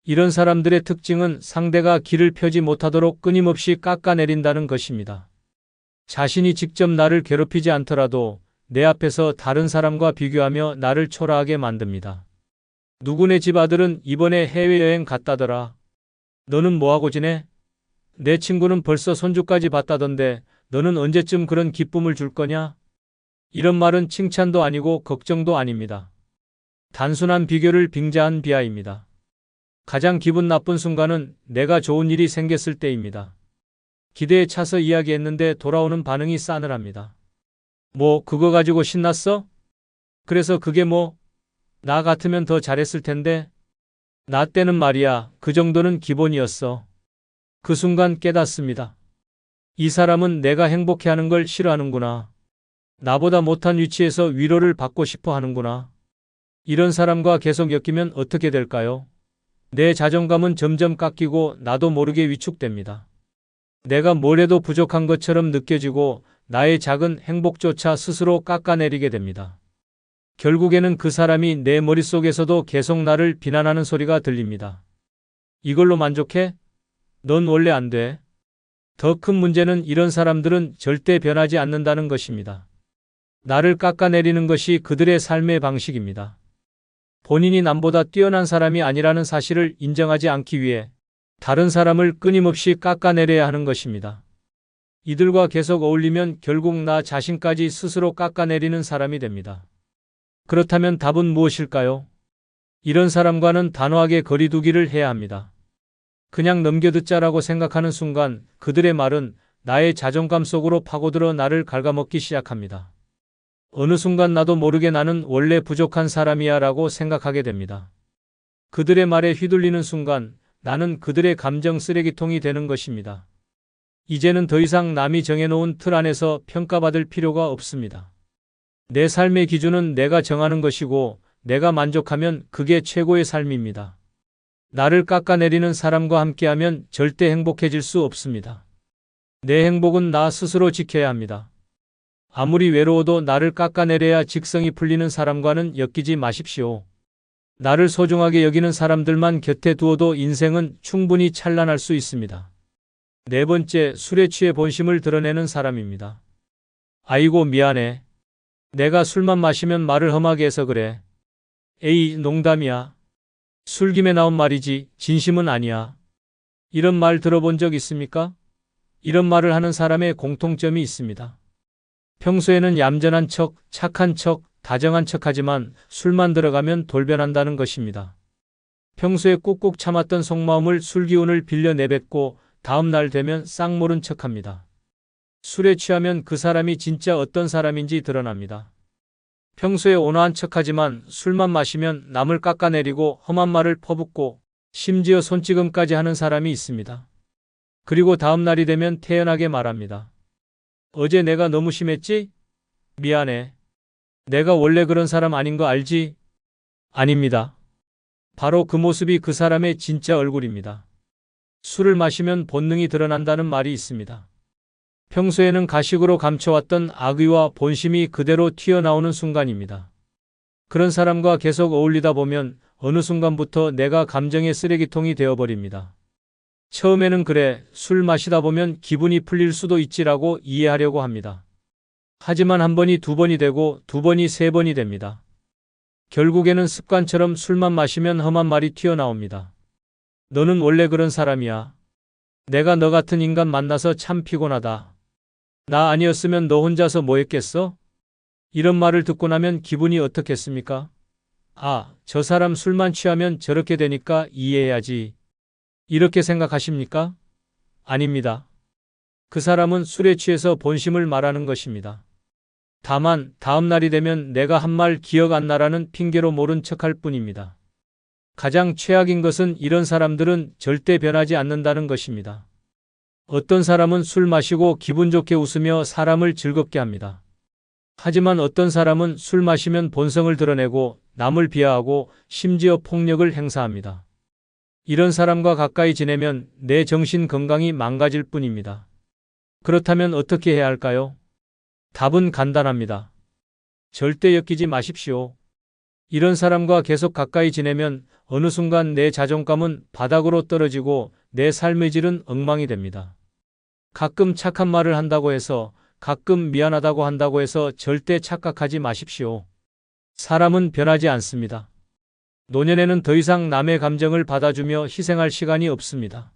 이런 사람들의 특징은 상대가 길을 펴지 못하도록 끊임없이 깎아내린다는 것입니다. 자신이 직접 나를 괴롭히지 않더라도 내 앞에서 다른 사람과 비교하며 나를 초라하게 만듭니다. 누구네 집 아들은 이번에 해외여행 갔다더라. 너는 뭐하고 지내? 내 친구는 벌써 손주까지 봤다던데 너는 언제쯤 그런 기쁨을 줄 거냐? 이런 말은 칭찬도 아니고 걱정도 아닙니다. 단순한 비교를 빙자한 비하입니다. 가장 기분 나쁜 순간은 내가 좋은 일이 생겼을 때입니다. 기대에 차서 이야기했는데 돌아오는 반응이 싸늘합니다. 뭐 그거 가지고 신났어? 그래서 그게 뭐? 나 같으면 더 잘했을 텐데? 나 때는 말이야, 그 정도는 기본이었어. 그 순간 깨닫습니다. 이 사람은 내가 행복해하는 걸 싫어하는구나. 나보다 못한 위치에서 위로를 받고 싶어 하는구나. 이런 사람과 계속 엮이면 어떻게 될까요? 내 자존감은 점점 깎이고 나도 모르게 위축됩니다. 내가 뭘 해도 부족한 것처럼 느껴지고 나의 작은 행복조차 스스로 깎아내리게 됩니다. 결국에는 그 사람이 내 머릿속에서도 계속 나를 비난하는 소리가 들립니다. 이걸로 만족해? 넌 원래 안 돼. 더 큰 문제는 이런 사람들은 절대 변하지 않는다는 것입니다. 나를 깎아내리는 것이 그들의 삶의 방식입니다. 본인이 남보다 뛰어난 사람이 아니라는 사실을 인정하지 않기 위해 다른 사람을 끊임없이 깎아내려야 하는 것입니다. 이들과 계속 어울리면 결국 나 자신까지 스스로 깎아내리는 사람이 됩니다. 그렇다면 답은 무엇일까요? 이런 사람과는 단호하게 거리두기를 해야 합니다. 그냥 넘겨듣자라고 생각하는 순간 그들의 말은 나의 자존감 속으로 파고들어 나를 갉아먹기 시작합니다. 어느 순간 나도 모르게 나는 원래 부족한 사람이야 라고 생각하게 됩니다. 그들의 말에 휘둘리는 순간 나는 그들의 감정 쓰레기통이 되는 것입니다. 이제는 더 이상 남이 정해놓은 틀 안에서 평가받을 필요가 없습니다. 내 삶의 기준은 내가 정하는 것이고 내가 만족하면 그게 최고의 삶입니다. 나를 깎아내리는 사람과 함께하면 절대 행복해질 수 없습니다. 내 행복은 나 스스로 지켜야 합니다. 아무리 외로워도 나를 깎아내려야 직성이 풀리는 사람과는 엮이지 마십시오. 나를 소중하게 여기는 사람들만 곁에 두어도 인생은 충분히 찬란할 수 있습니다. 네 번째, 술에 취해 본심을 드러내는 사람입니다. 아이고 미안해. 내가 술만 마시면 말을 험하게 해서 그래. 에이, 농담이야. 술김에 나온 말이지 진심은 아니야. 이런 말 들어본 적 있습니까? 이런 말을 하는 사람의 공통점이 있습니다. 평소에는 얌전한 척, 착한 척, 다정한 척 하지만 술만 들어가면 돌변한다는 것입니다. 평소에 꾹꾹 참았던 속마음을 술 기운을 빌려 내뱉고 다음 날 되면 싹 모른 척 합니다. 술에 취하면 그 사람이 진짜 어떤 사람인지 드러납니다. 평소에 온화한 척하지만 술만 마시면 남을 깎아내리고 험한 말을 퍼붓고 심지어 손찌검까지 하는 사람이 있습니다. 그리고 다음 날이 되면 태연하게 말합니다. 어제 내가 너무 심했지? 미안해. 내가 원래 그런 사람 아닌 거 알지? 아닙니다. 바로 그 모습이 그 사람의 진짜 얼굴입니다. 술을 마시면 본능이 드러난다는 말이 있습니다. 평소에는 가식으로 감춰왔던 악의와 본심이 그대로 튀어나오는 순간입니다. 그런 사람과 계속 어울리다 보면 어느 순간부터 내가 감정의 쓰레기통이 되어버립니다. 처음에는 그래, 술 마시다 보면 기분이 풀릴 수도 있지라고 이해하려고 합니다. 하지만 한 번이 두 번이 되고 두 번이 세 번이 됩니다. 결국에는 습관처럼 술만 마시면 험한 말이 튀어나옵니다. 너는 원래 그런 사람이야. 내가 너 같은 인간 만나서 참 피곤하다. 나 아니었으면 너 혼자서 뭐 했겠어? 이런 말을 듣고 나면 기분이 어떻겠습니까? 아, 저 사람 술만 취하면 저렇게 되니까 이해해야지. 이렇게 생각하십니까? 아닙니다. 그 사람은 술에 취해서 본심을 말하는 것입니다. 다만 다음 날이 되면 내가 한 말 기억 안 나라는 핑계로 모른 척할 뿐입니다. 가장 최악인 것은 이런 사람들은 절대 변하지 않는다는 것입니다. 어떤 사람은 술 마시고 기분 좋게 웃으며 사람을 즐겁게 합니다. 하지만 어떤 사람은 술 마시면 본성을 드러내고 남을 비하하고 심지어 폭력을 행사합니다. 이런 사람과 가까이 지내면 내 정신 건강이 망가질 뿐입니다. 그렇다면 어떻게 해야 할까요? 답은 간단합니다. 절대 엮이지 마십시오. 이런 사람과 계속 가까이 지내면 어느 순간 내 자존감은 바닥으로 떨어지고 내 삶의 질은 엉망이 됩니다. 가끔 착한 말을 한다고 해서, 가끔 미안하다고 한다고 해서 절대 착각하지 마십시오. 사람은 변하지 않습니다. 노년에는 더 이상 남의 감정을 받아주며 희생할 시간이 없습니다.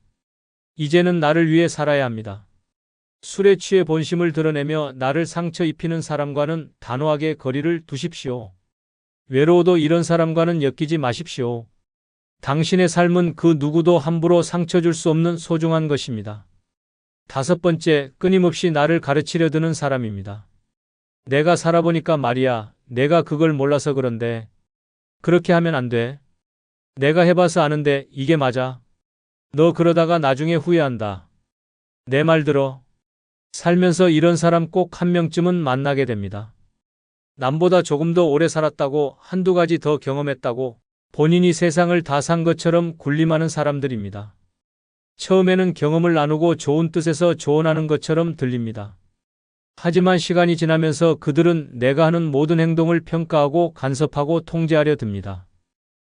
이제는 나를 위해 살아야 합니다. 술에 취해 본심을 드러내며 나를 상처 입히는 사람과는 단호하게 거리를 두십시오. 외로워도 이런 사람과는 엮이지 마십시오. 당신의 삶은 그 누구도 함부로 상처 줄 수 없는 소중한 것입니다. 5번째, 끊임없이 나를 가르치려 드는 사람입니다. 내가 살아보니까 말이야, 내가 그걸 몰라서 그런데. 그렇게 하면 안 돼. 내가 해봐서 아는데 이게 맞아. 너 그러다가 나중에 후회한다. 내 말 들어. 살면서 이런 사람 꼭 한 명쯤은 만나게 됩니다. 남보다 조금 더 오래 살았다고, 한두 가지 더 경험했다고 본인이 세상을 다 산 것처럼 군림하는 사람들입니다. 처음에는 경험을 나누고 좋은 뜻에서 조언하는 것처럼 들립니다. 하지만 시간이 지나면서 그들은 내가 하는 모든 행동을 평가하고 간섭하고 통제하려 듭니다.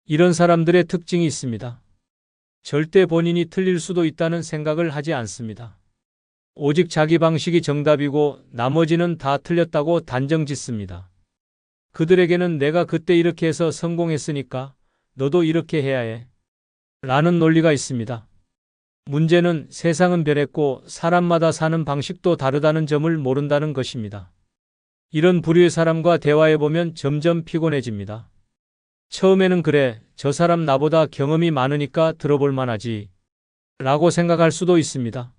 이런 사람들의 특징이 있습니다. 절대 본인이 틀릴 수도 있다는 생각을 하지 않습니다. 오직 자기 방식이 정답이고 나머지는 다 틀렸다고 단정 짓습니다. 그들에게는 내가 그때 이렇게 해서 성공했으니까 너도 이렇게 해야 해. 라는 논리가 있습니다. 문제는 세상은 변했고 사람마다 사는 방식도 다르다는 점을 모른다는 것입니다. 이런 부류의 사람과 대화해보면 점점 피곤해집니다. 처음에는 그래, 저 사람 나보다 경험이 많으니까 들어볼 만하지 라고 생각할 수도 있습니다.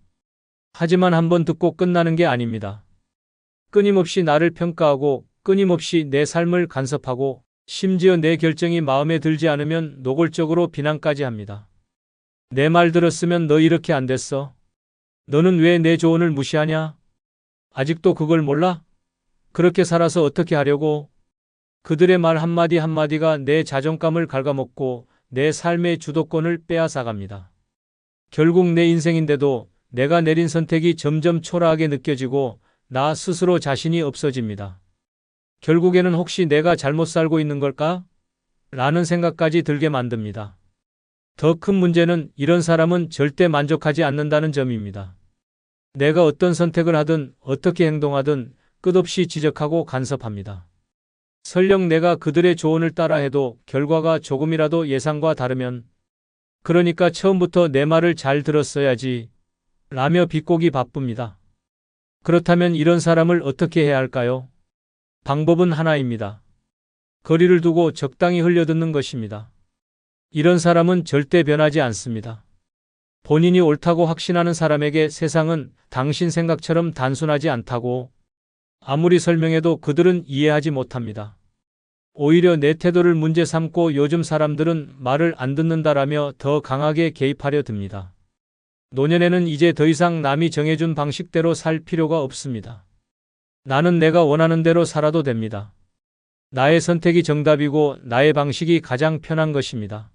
하지만 한번 듣고 끝나는 게 아닙니다. 끊임없이 나를 평가하고 끊임없이 내 삶을 간섭하고 심지어 내 결정이 마음에 들지 않으면 노골적으로 비난까지 합니다. 내 말 들었으면 너 이렇게 안 됐어. 너는 왜 내 조언을 무시하냐? 아직도 그걸 몰라? 그렇게 살아서 어떻게 하려고? 그들의 말 한마디 한마디가 내 자존감을 갉아먹고 내 삶의 주도권을 빼앗아갑니다. 결국 내 인생인데도 내가 내린 선택이 점점 초라하게 느껴지고 나 스스로 자신이 없어집니다. 결국에는 혹시 내가 잘못 살고 있는 걸까? 라는 생각까지 들게 만듭니다. 더 큰 문제는 이런 사람은 절대 만족하지 않는다는 점입니다. 내가 어떤 선택을 하든 어떻게 행동하든 끝없이 지적하고 간섭합니다. 설령 내가 그들의 조언을 따라해도 결과가 조금이라도 예상과 다르면 그러니까 처음부터 내 말을 잘 들었어야지 라며 비꼬기 바쁩니다. 그렇다면 이런 사람을 어떻게 해야 할까요? 방법은 하나입니다. 거리를 두고 적당히 흘려듣는 것입니다. 이런 사람은 절대 변하지 않습니다. 본인이 옳다고 확신하는 사람에게 세상은 당신 생각처럼 단순하지 않다고 아무리 설명해도 그들은 이해하지 못합니다. 오히려 내 태도를 문제 삼고 요즘 사람들은 말을 안 듣는다라며 더 강하게 개입하려 듭니다. 노년에는 이제 더 이상 남이 정해준 방식대로 살 필요가 없습니다. 나는 내가 원하는 대로 살아도 됩니다. 나의 선택이 정답이고 나의 방식이 가장 편한 것입니다.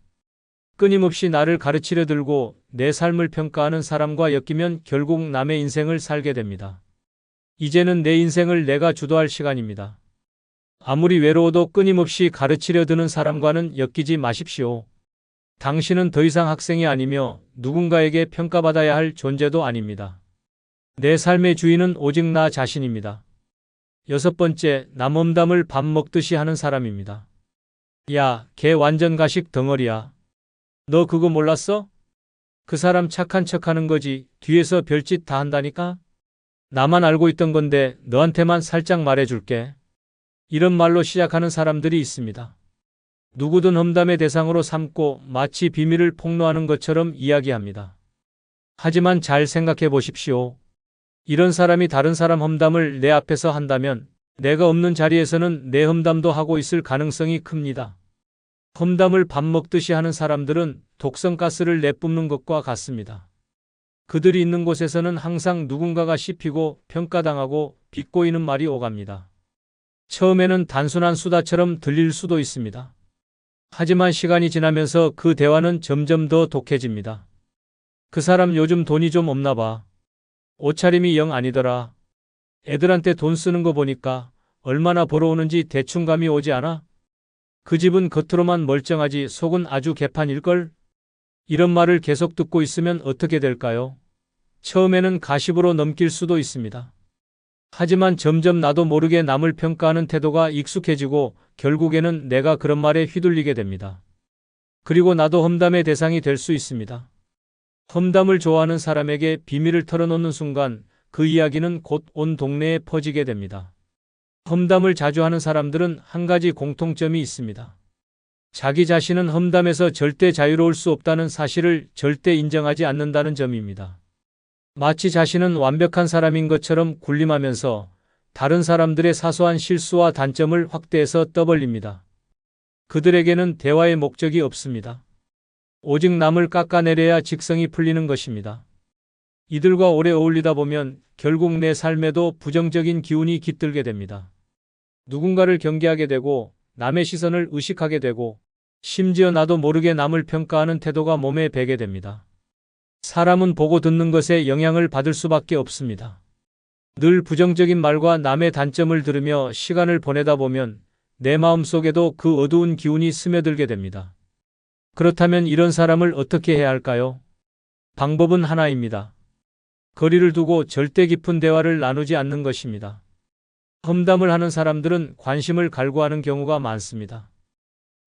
끊임없이 나를 가르치려 들고 내 삶을 평가하는 사람과 엮이면 결국 남의 인생을 살게 됩니다. 이제는 내 인생을 내가 주도할 시간입니다. 아무리 외로워도 끊임없이 가르치려 드는 사람과는 엮이지 마십시오. 당신은 더 이상 학생이 아니며 누군가에게 평가받아야 할 존재도 아닙니다. 내 삶의 주인은 오직 나 자신입니다. 6번째, 남 험담을 밥 먹듯이 하는 사람입니다. 야, 걔 완전 가식 덩어리야. 너 그거 몰랐어? 그 사람 착한 척하는 거지. 뒤에서 별짓 다 한다니까? 나만 알고 있던 건데 너한테만 살짝 말해줄게. 이런 말로 시작하는 사람들이 있습니다. 누구든 험담의 대상으로 삼고 마치 비밀을 폭로하는 것처럼 이야기합니다. 하지만 잘 생각해 보십시오. 이런 사람이 다른 사람 험담을 내 앞에서 한다면 내가 없는 자리에서는 내 험담도 하고 있을 가능성이 큽니다. 험담을 밥 먹듯이 하는 사람들은 독성가스를 내뿜는 것과 같습니다. 그들이 있는 곳에서는 항상 누군가가 씹히고 평가당하고 비꼬이는 말이 오갑니다. 처음에는 단순한 수다처럼 들릴 수도 있습니다. 하지만 시간이 지나면서 그 대화는 점점 더 독해집니다. 그 사람 요즘 돈이 좀 없나 봐. 옷차림이 영 아니더라. 애들한테 돈 쓰는 거 보니까 얼마나 벌어오는지 대충 감이 오지 않아? 그 집은 겉으로만 멀쩡하지 속은 아주 개판일걸? 이런 말을 계속 듣고 있으면 어떻게 될까요? 처음에는 가십으로 넘길 수도 있습니다. 하지만 점점 나도 모르게 남을 평가하는 태도가 익숙해지고 결국에는 내가 그런 말에 휘둘리게 됩니다. 그리고 나도 험담의 대상이 될 수 있습니다. 험담을 좋아하는 사람에게 비밀을 털어놓는 순간 그 이야기는 곧 온 동네에 퍼지게 됩니다. 험담을 자주 하는 사람들은 한 가지 공통점이 있습니다. 자기 자신은 험담에서 절대 자유로울 수 없다는 사실을 절대 인정하지 않는다는 점입니다. 마치 자신은 완벽한 사람인 것처럼 군림하면서 다른 사람들의 사소한 실수와 단점을 확대해서 떠벌립니다. 그들에게는 대화의 목적이 없습니다. 오직 남을 깎아내려야 직성이 풀리는 것입니다. 이들과 오래 어울리다 보면 결국 내 삶에도 부정적인 기운이 깃들게 됩니다. 누군가를 경계하게 되고 남의 시선을 의식하게 되고 심지어 나도 모르게 남을 평가하는 태도가 몸에 배게 됩니다. 사람은 보고 듣는 것에 영향을 받을 수밖에 없습니다. 늘 부정적인 말과 남의 단점을 들으며 시간을 보내다 보면 내 마음속에도 그 어두운 기운이 스며들게 됩니다. 그렇다면 이런 사람을 어떻게 해야 할까요? 방법은 하나입니다. 거리를 두고 절대 깊은 대화를 나누지 않는 것입니다. 험담을 하는 사람들은 관심을 갈구하는 경우가 많습니다.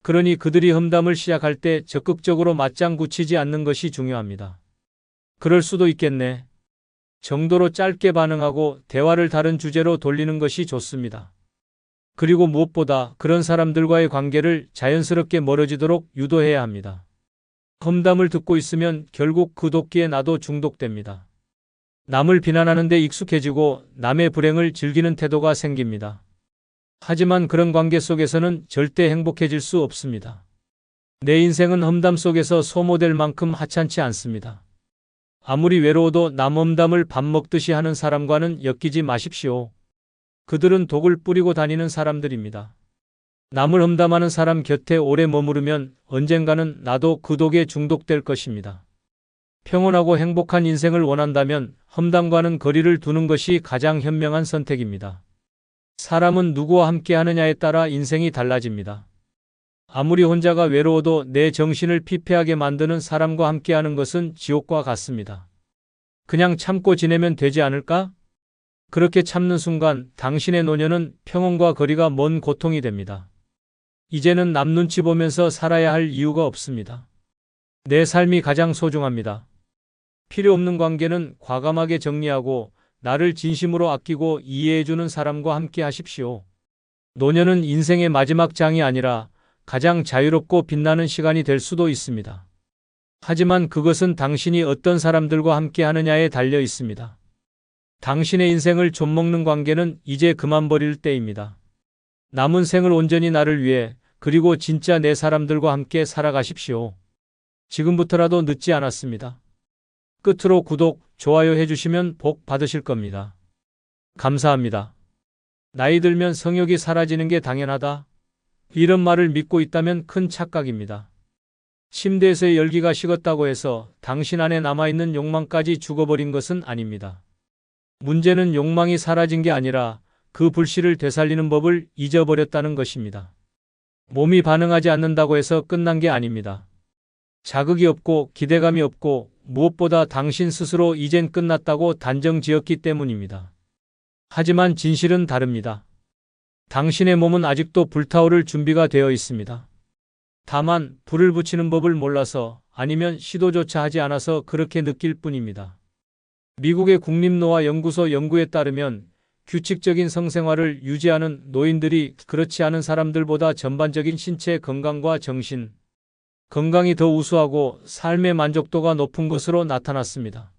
그러니 그들이 험담을 시작할 때 적극적으로 맞장구 치지 않는 것이 중요합니다. 그럴 수도 있겠네. 정도로 짧게 반응하고 대화를 다른 주제로 돌리는 것이 좋습니다. 그리고 무엇보다 그런 사람들과의 관계를 자연스럽게 멀어지도록 유도해야 합니다. 험담을 듣고 있으면 결국 그 도끼에 나도 중독됩니다. 남을 비난하는 데 익숙해지고 남의 불행을 즐기는 태도가 생깁니다. 하지만 그런 관계 속에서는 절대 행복해질 수 없습니다. 내 인생은 험담 속에서 소모될 만큼 하찮지 않습니다. 아무리 외로워도 남 험담을 밥 먹듯이 하는 사람과는 엮이지 마십시오. 그들은 독을 뿌리고 다니는 사람들입니다. 남을 험담하는 사람 곁에 오래 머무르면 언젠가는 나도 그 독에 중독될 것입니다. 평온하고 행복한 인생을 원한다면 험담과는 거리를 두는 것이 가장 현명한 선택입니다. 사람은 누구와 함께 하느냐에 따라 인생이 달라집니다. 아무리 혼자가 외로워도 내 정신을 피폐하게 만드는 사람과 함께하는 것은 지옥과 같습니다. 그냥 참고 지내면 되지 않을까? 그렇게 참는 순간 당신의 노년은 평온과 거리가 먼 고통이 됩니다. 이제는 남 눈치 보면서 살아야 할 이유가 없습니다. 내 삶이 가장 소중합니다. 필요 없는 관계는 과감하게 정리하고 나를 진심으로 아끼고 이해해주는 사람과 함께 하십시오. 노년은 인생의 마지막 장이 아니라 가장 자유롭고 빛나는 시간이 될 수도 있습니다. 하지만 그것은 당신이 어떤 사람들과 함께 하느냐에 달려 있습니다. 당신의 인생을 좀먹는 관계는 이제 그만 버릴 때입니다. 남은 생을 온전히 나를 위해 그리고 진짜 내 사람들과 함께 살아가십시오. 지금부터라도 늦지 않았습니다. 끝으로 구독, 좋아요 해주시면 복 받으실 겁니다. 감사합니다. 나이 들면 성욕이 사라지는 게 당연하다. 이런 말을 믿고 있다면 큰 착각입니다. 침대에서의 열기가 식었다고 해서 당신 안에 남아있는 욕망까지 죽어버린 것은 아닙니다. 문제는 욕망이 사라진 게 아니라 그 불씨를 되살리는 법을 잊어버렸다는 것입니다. 몸이 반응하지 않는다고 해서 끝난 게 아닙니다. 자극이 없고 기대감이 없고 무엇보다 당신 스스로 이젠 끝났다고 단정 지었기 때문입니다. 하지만 진실은 다릅니다. 당신의 몸은 아직도 불타오를 준비가 되어 있습니다. 다만 불을 붙이는 법을 몰라서 아니면 시도조차 하지 않아서 그렇게 느낄 뿐입니다. 미국의 국립노화연구소 연구에 따르면 규칙적인 성생활을 유지하는 노인들이 그렇지 않은 사람들보다 전반적인 신체 건강과 정신 건강이 더 우수하고 삶의 만족도가 높은 것으로 나타났습니다.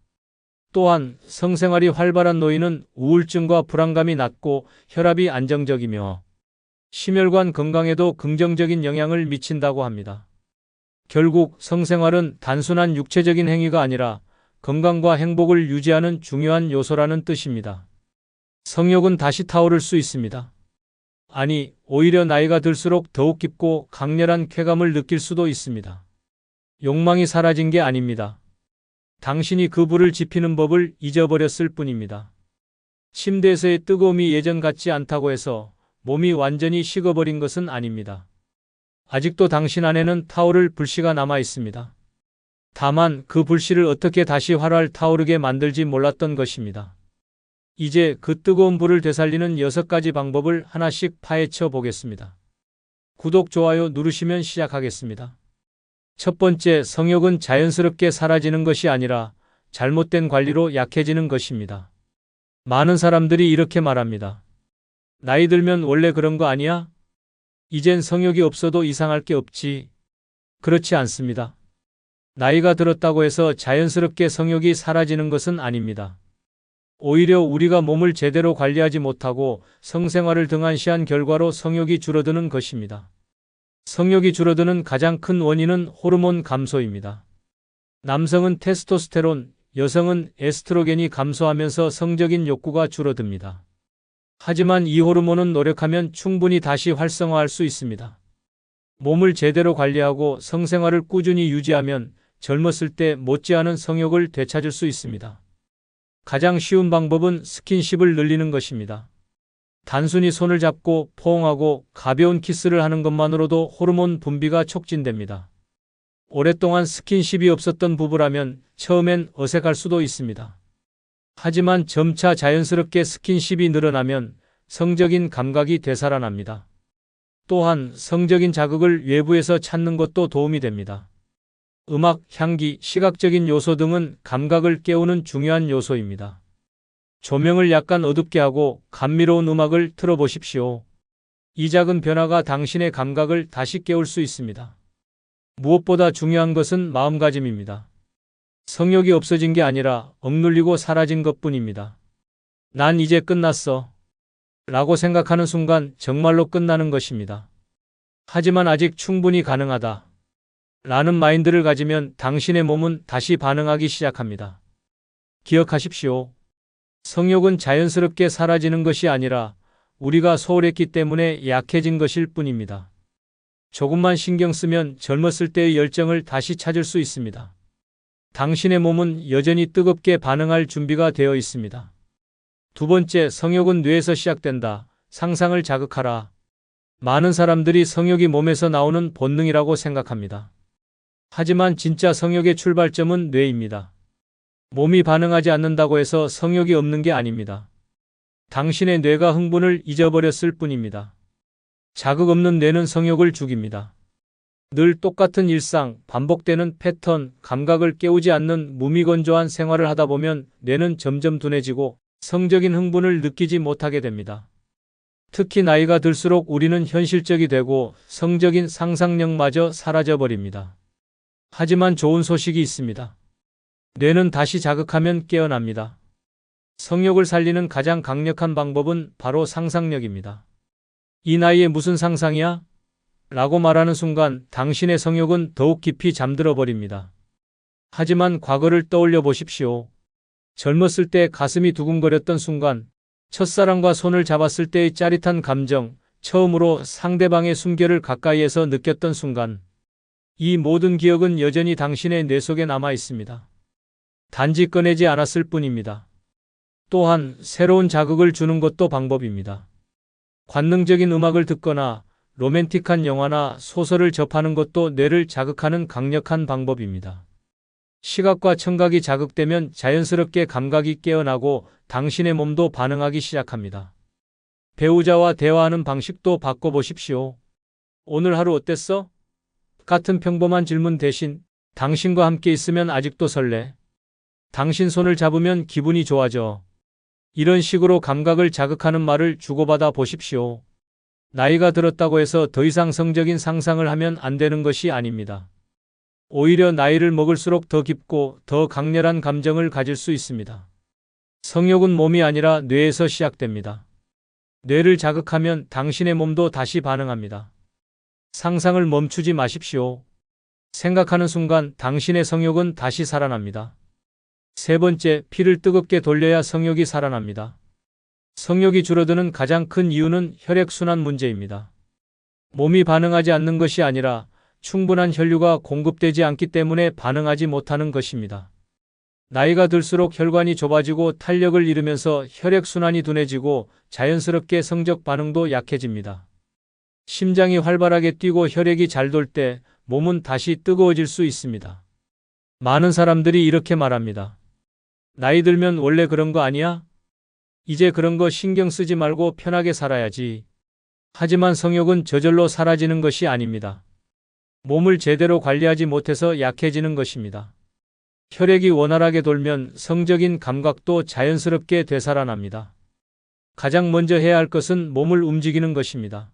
또한 성생활이 활발한 노인은 우울증과 불안감이 낮고 혈압이 안정적이며 심혈관 건강에도 긍정적인 영향을 미친다고 합니다. 결국 성생활은 단순한 육체적인 행위가 아니라 건강과 행복을 유지하는 중요한 요소라는 뜻입니다. 성욕은 다시 타오를 수 있습니다. 아니, 오히려 나이가 들수록 더욱 깊고 강렬한 쾌감을 느낄 수도 있습니다. 욕망이 사라진 게 아닙니다. 당신이 그 불을 지피는 법을 잊어버렸을 뿐입니다. 침대에서의 뜨거움이 예전 같지 않다고 해서 몸이 완전히 식어버린 것은 아닙니다. 아직도 당신 안에는 타오를 불씨가 남아 있습니다. 다만 그 불씨를 어떻게 다시 활활 타오르게 만들지 몰랐던 것입니다. 이제 그 뜨거운 불을 되살리는 6가지 방법을 하나씩 파헤쳐 보겠습니다. 구독, 좋아요 누르시면 시작하겠습니다. 첫 번째, 성욕은 자연스럽게 사라지는 것이 아니라 잘못된 관리로 약해지는 것입니다. 많은 사람들이 이렇게 말합니다. 나이 들면 원래 그런 거 아니야? 이젠 성욕이 없어도 이상할 게 없지. 그렇지 않습니다. 나이가 들었다고 해서 자연스럽게 성욕이 사라지는 것은 아닙니다. 오히려 우리가 몸을 제대로 관리하지 못하고 성생활을 등한시한 결과로 성욕이 줄어드는 것입니다. 성욕이 줄어드는 가장 큰 원인은 호르몬 감소입니다. 남성은 테스토스테론, 여성은 에스트로겐이 감소하면서 성적인 욕구가 줄어듭니다. 하지만 이 호르몬은 노력하면 충분히 다시 활성화할 수 있습니다. 몸을 제대로 관리하고 성생활을 꾸준히 유지하면 젊었을 때 못지않은 성욕을 되찾을 수 있습니다. 가장 쉬운 방법은 스킨십을 늘리는 것입니다. 단순히 손을 잡고 포옹하고 가벼운 키스를 하는 것만으로도 호르몬 분비가 촉진됩니다. 오랫동안 스킨십이 없었던 부부라면 처음엔 어색할 수도 있습니다. 하지만 점차 자연스럽게 스킨십이 늘어나면 성적인 감각이 되살아납니다. 또한 성적인 자극을 외부에서 찾는 것도 도움이 됩니다. 음악, 향기, 시각적인 요소 등은 감각을 깨우는 중요한 요소입니다. 조명을 약간 어둡게 하고 감미로운 음악을 틀어보십시오. 이 작은 변화가 당신의 감각을 다시 깨울 수 있습니다. 무엇보다 중요한 것은 마음가짐입니다. 성욕이 없어진 게 아니라 억눌리고 사라진 것뿐입니다. 난 이제 끝났어. 라고 생각하는 순간 정말로 끝나는 것입니다. 하지만 아직 충분히 가능하다. 라는 마인드를 가지면 당신의 몸은 다시 반응하기 시작합니다. 기억하십시오. 성욕은 자연스럽게 사라지는 것이 아니라 우리가 소홀했기 때문에 약해진 것일 뿐입니다. 조금만 신경 쓰면 젊었을 때의 열정을 다시 찾을 수 있습니다. 당신의 몸은 여전히 뜨겁게 반응할 준비가 되어 있습니다. 두 번째, 성욕은 뇌에서 시작된다. 상상을 자극하라. 많은 사람들이 성욕이 몸에서 나오는 본능이라고 생각합니다. 하지만 진짜 성욕의 출발점은 뇌입니다. 몸이 반응하지 않는다고 해서 성욕이 없는 게 아닙니다. 당신의 뇌가 흥분을 잊어버렸을 뿐입니다. 자극 없는 뇌는 성욕을 죽입니다. 늘 똑같은 일상, 반복되는 패턴, 감각을 깨우지 않는 무미건조한 생활을 하다 보면 뇌는 점점 둔해지고 성적인 흥분을 느끼지 못하게 됩니다. 특히 나이가 들수록 우리는 현실적이 되고 성적인 상상력마저 사라져 버립니다. 하지만 좋은 소식이 있습니다. 뇌는 다시 자극하면 깨어납니다. 성욕을 살리는 가장 강력한 방법은 바로 상상력입니다. 이 나이에 무슨 상상이야? 라고 말하는 순간 당신의 성욕은 더욱 깊이 잠들어 버립니다. 하지만 과거를 떠올려 보십시오. 젊었을 때 가슴이 두근거렸던 순간, 첫사랑과 손을 잡았을 때의 짜릿한 감정, 처음으로 상대방의 숨결을 가까이에서 느꼈던 순간, 이 모든 기억은 여전히 당신의 뇌 속에 남아 있습니다. 단지 꺼내지 않았을 뿐입니다. 또한 새로운 자극을 주는 것도 방법입니다. 관능적인 음악을 듣거나 로맨틱한 영화나 소설을 접하는 것도 뇌를 자극하는 강력한 방법입니다. 시각과 청각이 자극되면 자연스럽게 감각이 깨어나고 당신의 몸도 반응하기 시작합니다. 배우자와 대화하는 방식도 바꿔보십시오. 오늘 하루 어땠어? 같은 평범한 질문 대신 당신과 함께 있으면 아직도 설레. 당신 손을 잡으면 기분이 좋아져. 이런 식으로 감각을 자극하는 말을 주고받아 보십시오. 나이가 들었다고 해서 더 이상 성적인 상상을 하면 안 되는 것이 아닙니다. 오히려 나이를 먹을수록 더 깊고 더 강렬한 감정을 가질 수 있습니다. 성욕은 몸이 아니라 뇌에서 시작됩니다. 뇌를 자극하면 당신의 몸도 다시 반응합니다. 상상을 멈추지 마십시오. 생각하는 순간 당신의 성욕은 다시 살아납니다. 세 번째, 피를 뜨겁게 돌려야 성욕이 살아납니다. 성욕이 줄어드는 가장 큰 이유는 혈액순환 문제입니다. 몸이 반응하지 않는 것이 아니라 충분한 혈류가 공급되지 않기 때문에 반응하지 못하는 것입니다. 나이가 들수록 혈관이 좁아지고 탄력을 잃으면서 혈액순환이 둔해지고 자연스럽게 성적 반응도 약해집니다. 심장이 활발하게 뛰고 혈액이 잘 돌 때 몸은 다시 뜨거워질 수 있습니다. 많은 사람들이 이렇게 말합니다. 나이 들면 원래 그런 거 아니야? 이제 그런 거 신경 쓰지 말고 편하게 살아야지. 하지만 성욕은 저절로 사라지는 것이 아닙니다. 몸을 제대로 관리하지 못해서 약해지는 것입니다. 혈액이 원활하게 돌면 성적인 감각도 자연스럽게 되살아납니다. 가장 먼저 해야 할 것은 몸을 움직이는 것입니다.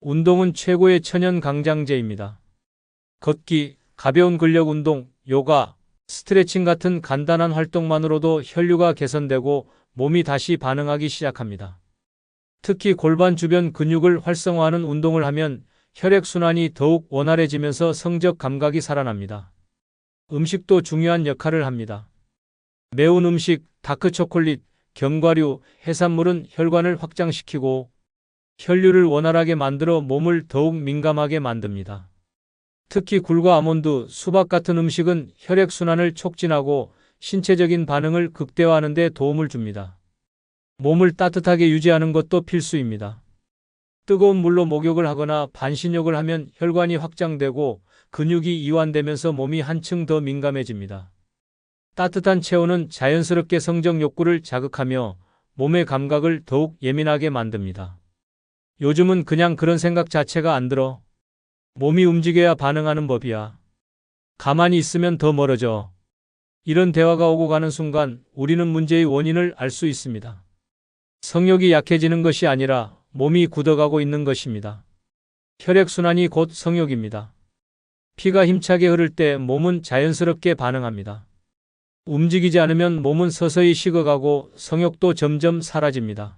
운동은 최고의 천연 강장제입니다. 걷기, 가벼운 근력 운동, 요가, 스트레칭 같은 간단한 활동만으로도 혈류가 개선되고 몸이 다시 반응하기 시작합니다. 특히 골반 주변 근육을 활성화하는 운동을 하면 혈액순환이 더욱 원활해지면서 성적 감각이 살아납니다. 음식도 중요한 역할을 합니다. 매운 음식, 다크초콜릿, 견과류, 해산물은 혈관을 확장시키고 혈류를 원활하게 만들어 몸을 더욱 민감하게 만듭니다. 특히 굴과 아몬드, 수박 같은 음식은 혈액순환을 촉진하고 신체적인 반응을 극대화하는 데 도움을 줍니다. 몸을 따뜻하게 유지하는 것도 필수입니다. 뜨거운 물로 목욕을 하거나 반신욕을 하면 혈관이 확장되고 근육이 이완되면서 몸이 한층 더 민감해집니다. 따뜻한 체온은 자연스럽게 성적 욕구를 자극하며 몸의 감각을 더욱 예민하게 만듭니다. 요즘은 그냥 그런 생각 자체가 안 들어. 몸이 움직여야 반응하는 법이야. 가만히 있으면 더 멀어져. 이런 대화가 오고 가는 순간 우리는 문제의 원인을 알 수 있습니다. 성욕이 약해지는 것이 아니라 몸이 굳어가고 있는 것입니다. 혈액순환이 곧 성욕입니다. 피가 힘차게 흐를 때 몸은 자연스럽게 반응합니다. 움직이지 않으면 몸은 서서히 식어가고 성욕도 점점 사라집니다.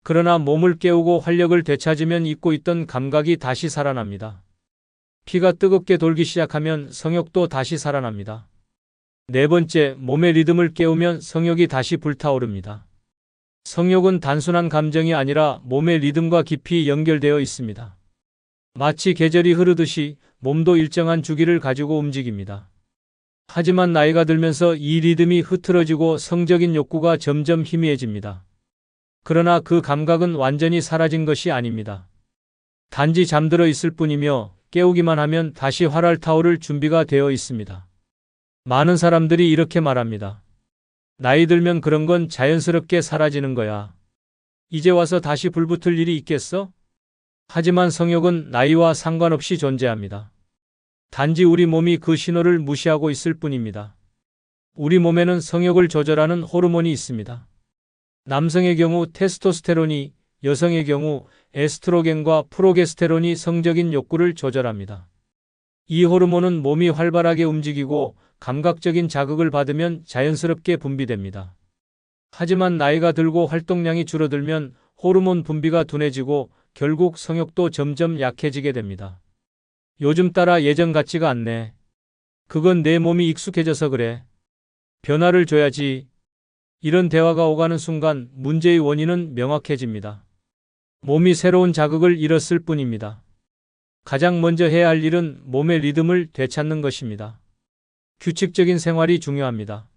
그러나 몸을 깨우고 활력을 되찾으면 잊고 있던 감각이 다시 살아납니다. 피가 뜨겁게 돌기 시작하면 성욕도 다시 살아납니다. 네 번째, 몸의 리듬을 깨우면 성욕이 다시 불타오릅니다. 성욕은 단순한 감정이 아니라 몸의 리듬과 깊이 연결되어 있습니다. 마치 계절이 흐르듯이 몸도 일정한 주기를 가지고 움직입니다. 하지만 나이가 들면서 이 리듬이 흐트러지고 성적인 욕구가 점점 희미해집니다. 그러나 그 감각은 완전히 사라진 것이 아닙니다. 단지 잠들어 있을 뿐이며 깨우기만 하면 다시 활활 타오를 준비가 되어 있습니다. 많은 사람들이 이렇게 말합니다. 나이 들면 그런 건 자연스럽게 사라지는 거야. 이제 와서 다시 불붙을 일이 있겠어? 하지만 성욕은 나이와 상관없이 존재합니다. 단지 우리 몸이 그 신호를 무시하고 있을 뿐입니다. 우리 몸에는 성욕을 조절하는 호르몬이 있습니다. 남성의 경우 테스토스테론이, 여성의 경우 에스트로겐과 프로게스테론이 성적인 욕구를 조절합니다. 이 호르몬은 몸이 활발하게 움직이고 감각적인 자극을 받으면 자연스럽게 분비됩니다. 하지만 나이가 들고 활동량이 줄어들면 호르몬 분비가 둔해지고 결국 성욕도 점점 약해지게 됩니다. 요즘 따라 예전 같지가 않네. 그건 내 몸이 익숙해져서 그래. 변화를 줘야지. 이런 대화가 오가는 순간 문제의 원인은 명확해집니다. 몸이 새로운 자극을 잃었을 뿐입니다. 가장 먼저 해야 할 일은 몸의 리듬을 되찾는 것입니다. 규칙적인 생활이 중요합니다.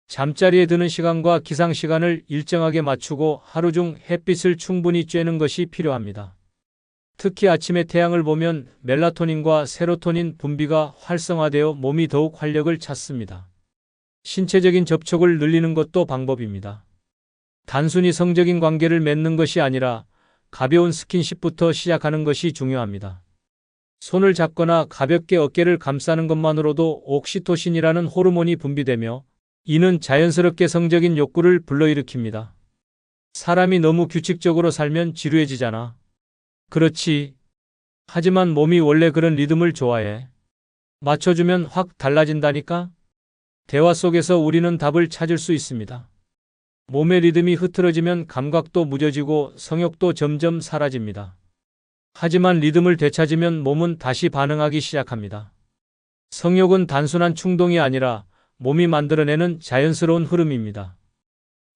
잠자리에 드는 시간과 기상 시간을 일정하게 맞추고 하루 중 햇빛을 충분히 쬐는 것이 필요합니다. 특히 아침에 태양을 보면 멜라토닌과 세로토닌 분비가 활성화되어 몸이 더욱 활력을 찾습니다. 신체적인 접촉을 늘리는 것도 방법입니다. 단순히 성적인 관계를 맺는 것이 아니라 가벼운 스킨십부터 시작하는 것이 중요합니다. 손을 잡거나 가볍게 어깨를 감싸는 것만으로도 옥시토신이라는 호르몬이 분비되며 이는 자연스럽게 성적인 욕구를 불러일으킵니다. 사람이 너무 규칙적으로 살면 지루해지잖아. 그렇지. 하지만 몸이 원래 그런 리듬을 좋아해. 맞춰주면 확 달라진다니까? 대화 속에서 우리는 답을 찾을 수 있습니다. 몸의 리듬이 흐트러지면 감각도 무뎌지고 성욕도 점점 사라집니다. 하지만 리듬을 되찾으면 몸은 다시 반응하기 시작합니다. 성욕은 단순한 충동이 아니라 몸이 만들어내는 자연스러운 흐름입니다.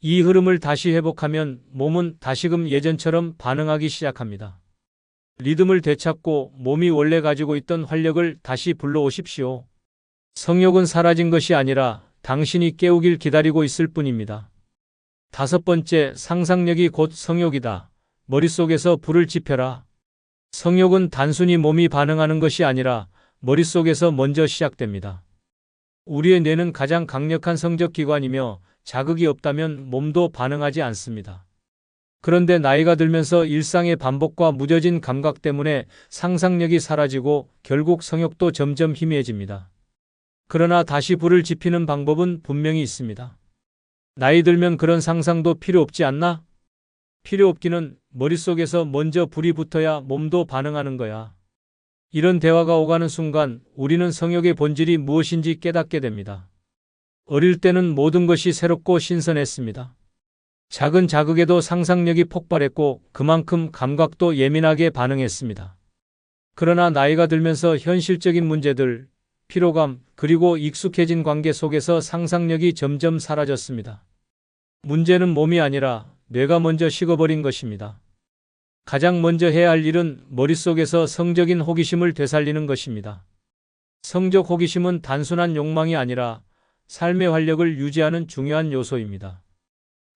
이 흐름을 다시 회복하면 몸은 다시금 예전처럼 반응하기 시작합니다. 리듬을 되찾고 몸이 원래 가지고 있던 활력을 다시 불러오십시오. 성욕은 사라진 것이 아니라 당신이 깨우길 기다리고 있을 뿐입니다. 5번째, 상상력이 곧 성욕이다. 머릿속에서 불을 지펴라. 성욕은 단순히 몸이 반응하는 것이 아니라 머릿속에서 먼저 시작됩니다. 우리의 뇌는 가장 강력한 성적 기관이며 자극이 없다면 몸도 반응하지 않습니다. 그런데 나이가 들면서 일상의 반복과 무뎌진 감각 때문에 상상력이 사라지고 결국 성욕도 점점 희미해집니다. 그러나 다시 불을 지피는 방법은 분명히 있습니다. 나이 들면 그런 상상도 필요 없지 않나? 필요 없기는 머릿속에서 먼저 불이 붙어야 몸도 반응하는 거야. 이런 대화가 오가는 순간 우리는 성욕의 본질이 무엇인지 깨닫게 됩니다. 어릴 때는 모든 것이 새롭고 신선했습니다. 작은 자극에도 상상력이 폭발했고 그만큼 감각도 예민하게 반응했습니다. 그러나 나이가 들면서 현실적인 문제들, 피로감, 그리고 익숙해진 관계 속에서 상상력이 점점 사라졌습니다. 문제는 몸이 아니라 뇌가 먼저 식어버린 것입니다. 가장 먼저 해야 할 일은 머릿속에서 성적인 호기심을 되살리는 것입니다. 성적 호기심은 단순한 욕망이 아니라 삶의 활력을 유지하는 중요한 요소입니다.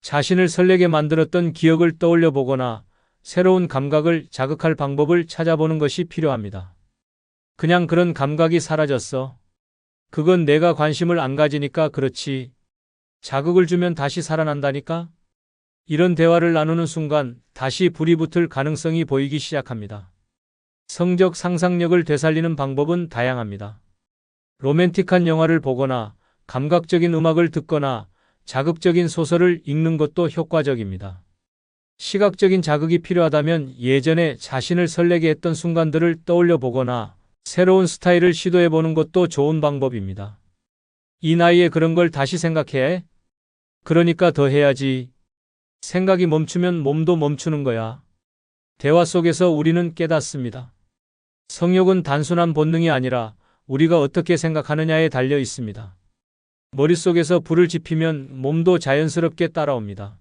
자신을 설레게 만들었던 기억을 떠올려 보거나 새로운 감각을 자극할 방법을 찾아보는 것이 필요합니다. 그냥 그런 감각이 사라졌어. 그건 내가 관심을 안 가지니까 그렇지. 자극을 주면 다시 살아난다니까? 이런 대화를 나누는 순간 다시 불이 붙을 가능성이 보이기 시작합니다. 성적 상상력을 되살리는 방법은 다양합니다. 로맨틱한 영화를 보거나 감각적인 음악을 듣거나 자극적인 소설을 읽는 것도 효과적입니다. 시각적인 자극이 필요하다면 예전에 자신을 설레게 했던 순간들을 떠올려 보거나 새로운 스타일을 시도해 보는 것도 좋은 방법입니다. 이 나이에 그런 걸 다시 생각해? 그러니까 더 해야지. 생각이 멈추면 몸도 멈추는 거야. 대화 속에서 우리는 깨닫습니다. 성욕은 단순한 본능이 아니라 우리가 어떻게 생각하느냐에 달려 있습니다. 머릿속에서 불을 지피면 몸도 자연스럽게 따라옵니다.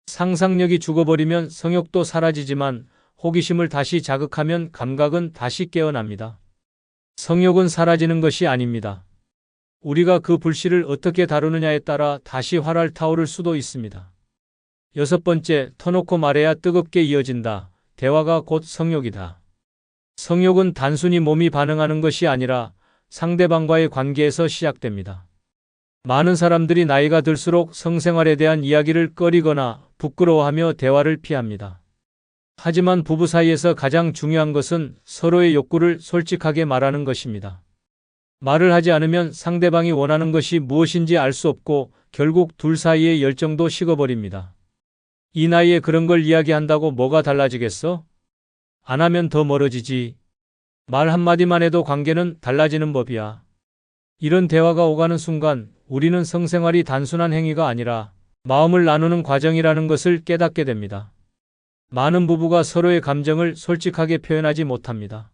상상력이 죽어버리면 성욕도 사라지지만 호기심을 다시 자극하면 감각은 다시 깨어납니다. 성욕은 사라지는 것이 아닙니다. 우리가 그 불씨를 어떻게 다루느냐에 따라 다시 활활 타오를 수도 있습니다. 6번째, 터놓고 말해야 뜨겁게 이어진다. 대화가 곧 성욕이다. 성욕은 단순히 몸이 반응하는 것이 아니라 상대방과의 관계에서 시작됩니다. 많은 사람들이 나이가 들수록 성생활에 대한 이야기를 꺼리거나 부끄러워하며 대화를 피합니다. 하지만 부부 사이에서 가장 중요한 것은 서로의 욕구를 솔직하게 말하는 것입니다. 말을 하지 않으면 상대방이 원하는 것이 무엇인지 알 수 없고 결국 둘 사이의 열정도 식어버립니다. 이 나이에 그런 걸 이야기한다고 뭐가 달라지겠어? 안 하면 더 멀어지지. 말 한마디만 해도 관계는 달라지는 법이야. 이런 대화가 오가는 순간 우리는 성생활이 단순한 행위가 아니라 마음을 나누는 과정이라는 것을 깨닫게 됩니다. 많은 부부가 서로의 감정을 솔직하게 표현하지 못합니다.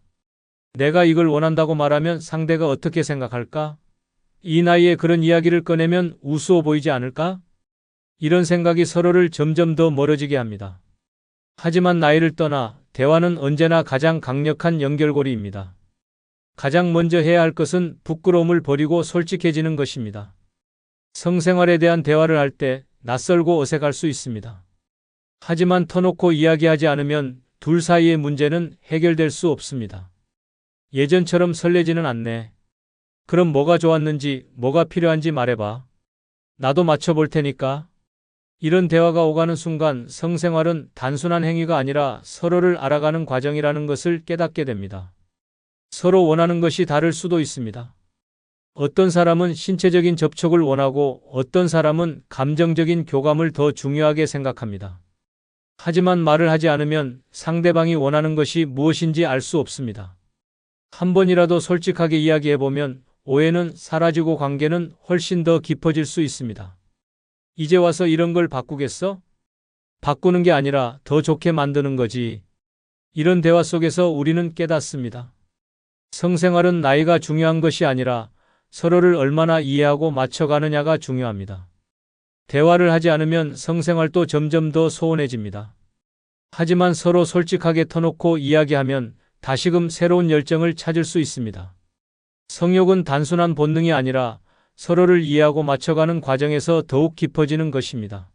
내가 이걸 원한다고 말하면 상대가 어떻게 생각할까? 이 나이에 그런 이야기를 꺼내면 우스워 보이지 않을까? 이런 생각이 서로를 점점 더 멀어지게 합니다. 하지만 나이를 떠나 대화는 언제나 가장 강력한 연결고리입니다. 가장 먼저 해야 할 것은 부끄러움을 버리고 솔직해지는 것입니다. 성생활에 대한 대화를 할 때 낯설고 어색할 수 있습니다. 하지만 터놓고 이야기하지 않으면 둘 사이의 문제는 해결될 수 없습니다. 예전처럼 설레지는 않네. 그럼 뭐가 좋았는지, 뭐가 필요한지 말해봐. 나도 맞춰볼 테니까. 이런 대화가 오가는 순간 성생활은 단순한 행위가 아니라 서로를 알아가는 과정이라는 것을 깨닫게 됩니다. 서로 원하는 것이 다를 수도 있습니다. 어떤 사람은 신체적인 접촉을 원하고 어떤 사람은 감정적인 교감을 더 중요하게 생각합니다. 하지만 말을 하지 않으면 상대방이 원하는 것이 무엇인지 알 수 없습니다. 한 번이라도 솔직하게 이야기해보면 오해는 사라지고 관계는 훨씬 더 깊어질 수 있습니다. 이제 와서 이런 걸 바꾸겠어? 바꾸는 게 아니라 더 좋게 만드는 거지. 이런 대화 속에서 우리는 깨닫습니다. 성생활은 나이가 중요한 것이 아니라 서로를 얼마나 이해하고 맞춰가느냐가 중요합니다. 대화를 하지 않으면 성생활도 점점 더 소원해집니다. 하지만 서로 솔직하게 터놓고 이야기하면 다시금 새로운 열정을 찾을 수 있습니다. 성욕은 단순한 본능이 아니라 서로를 이해하고 맞춰가는 과정에서 더욱 깊어지는 것입니다.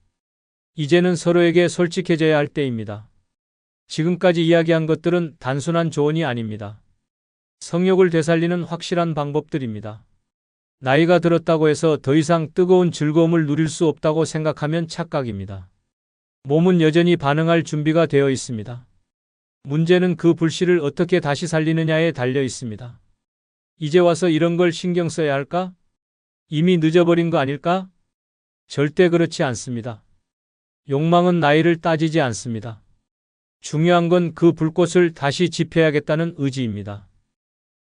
이제는 서로에게 솔직해져야 할 때입니다. 지금까지 이야기한 것들은 단순한 조언이 아닙니다. 성욕을 되살리는 확실한 방법들입니다. 나이가 들었다고 해서 더 이상 뜨거운 즐거움을 누릴 수 없다고 생각하면 착각입니다. 몸은 여전히 반응할 준비가 되어 있습니다. 문제는 그 불씨를 어떻게 다시 살리느냐에 달려 있습니다. 이제 와서 이런 걸 신경 써야 할까? 이미 늦어버린 거 아닐까? 절대 그렇지 않습니다. 욕망은 나이를 따지지 않습니다. 중요한 건 그 불꽃을 다시 지펴야겠다는 의지입니다.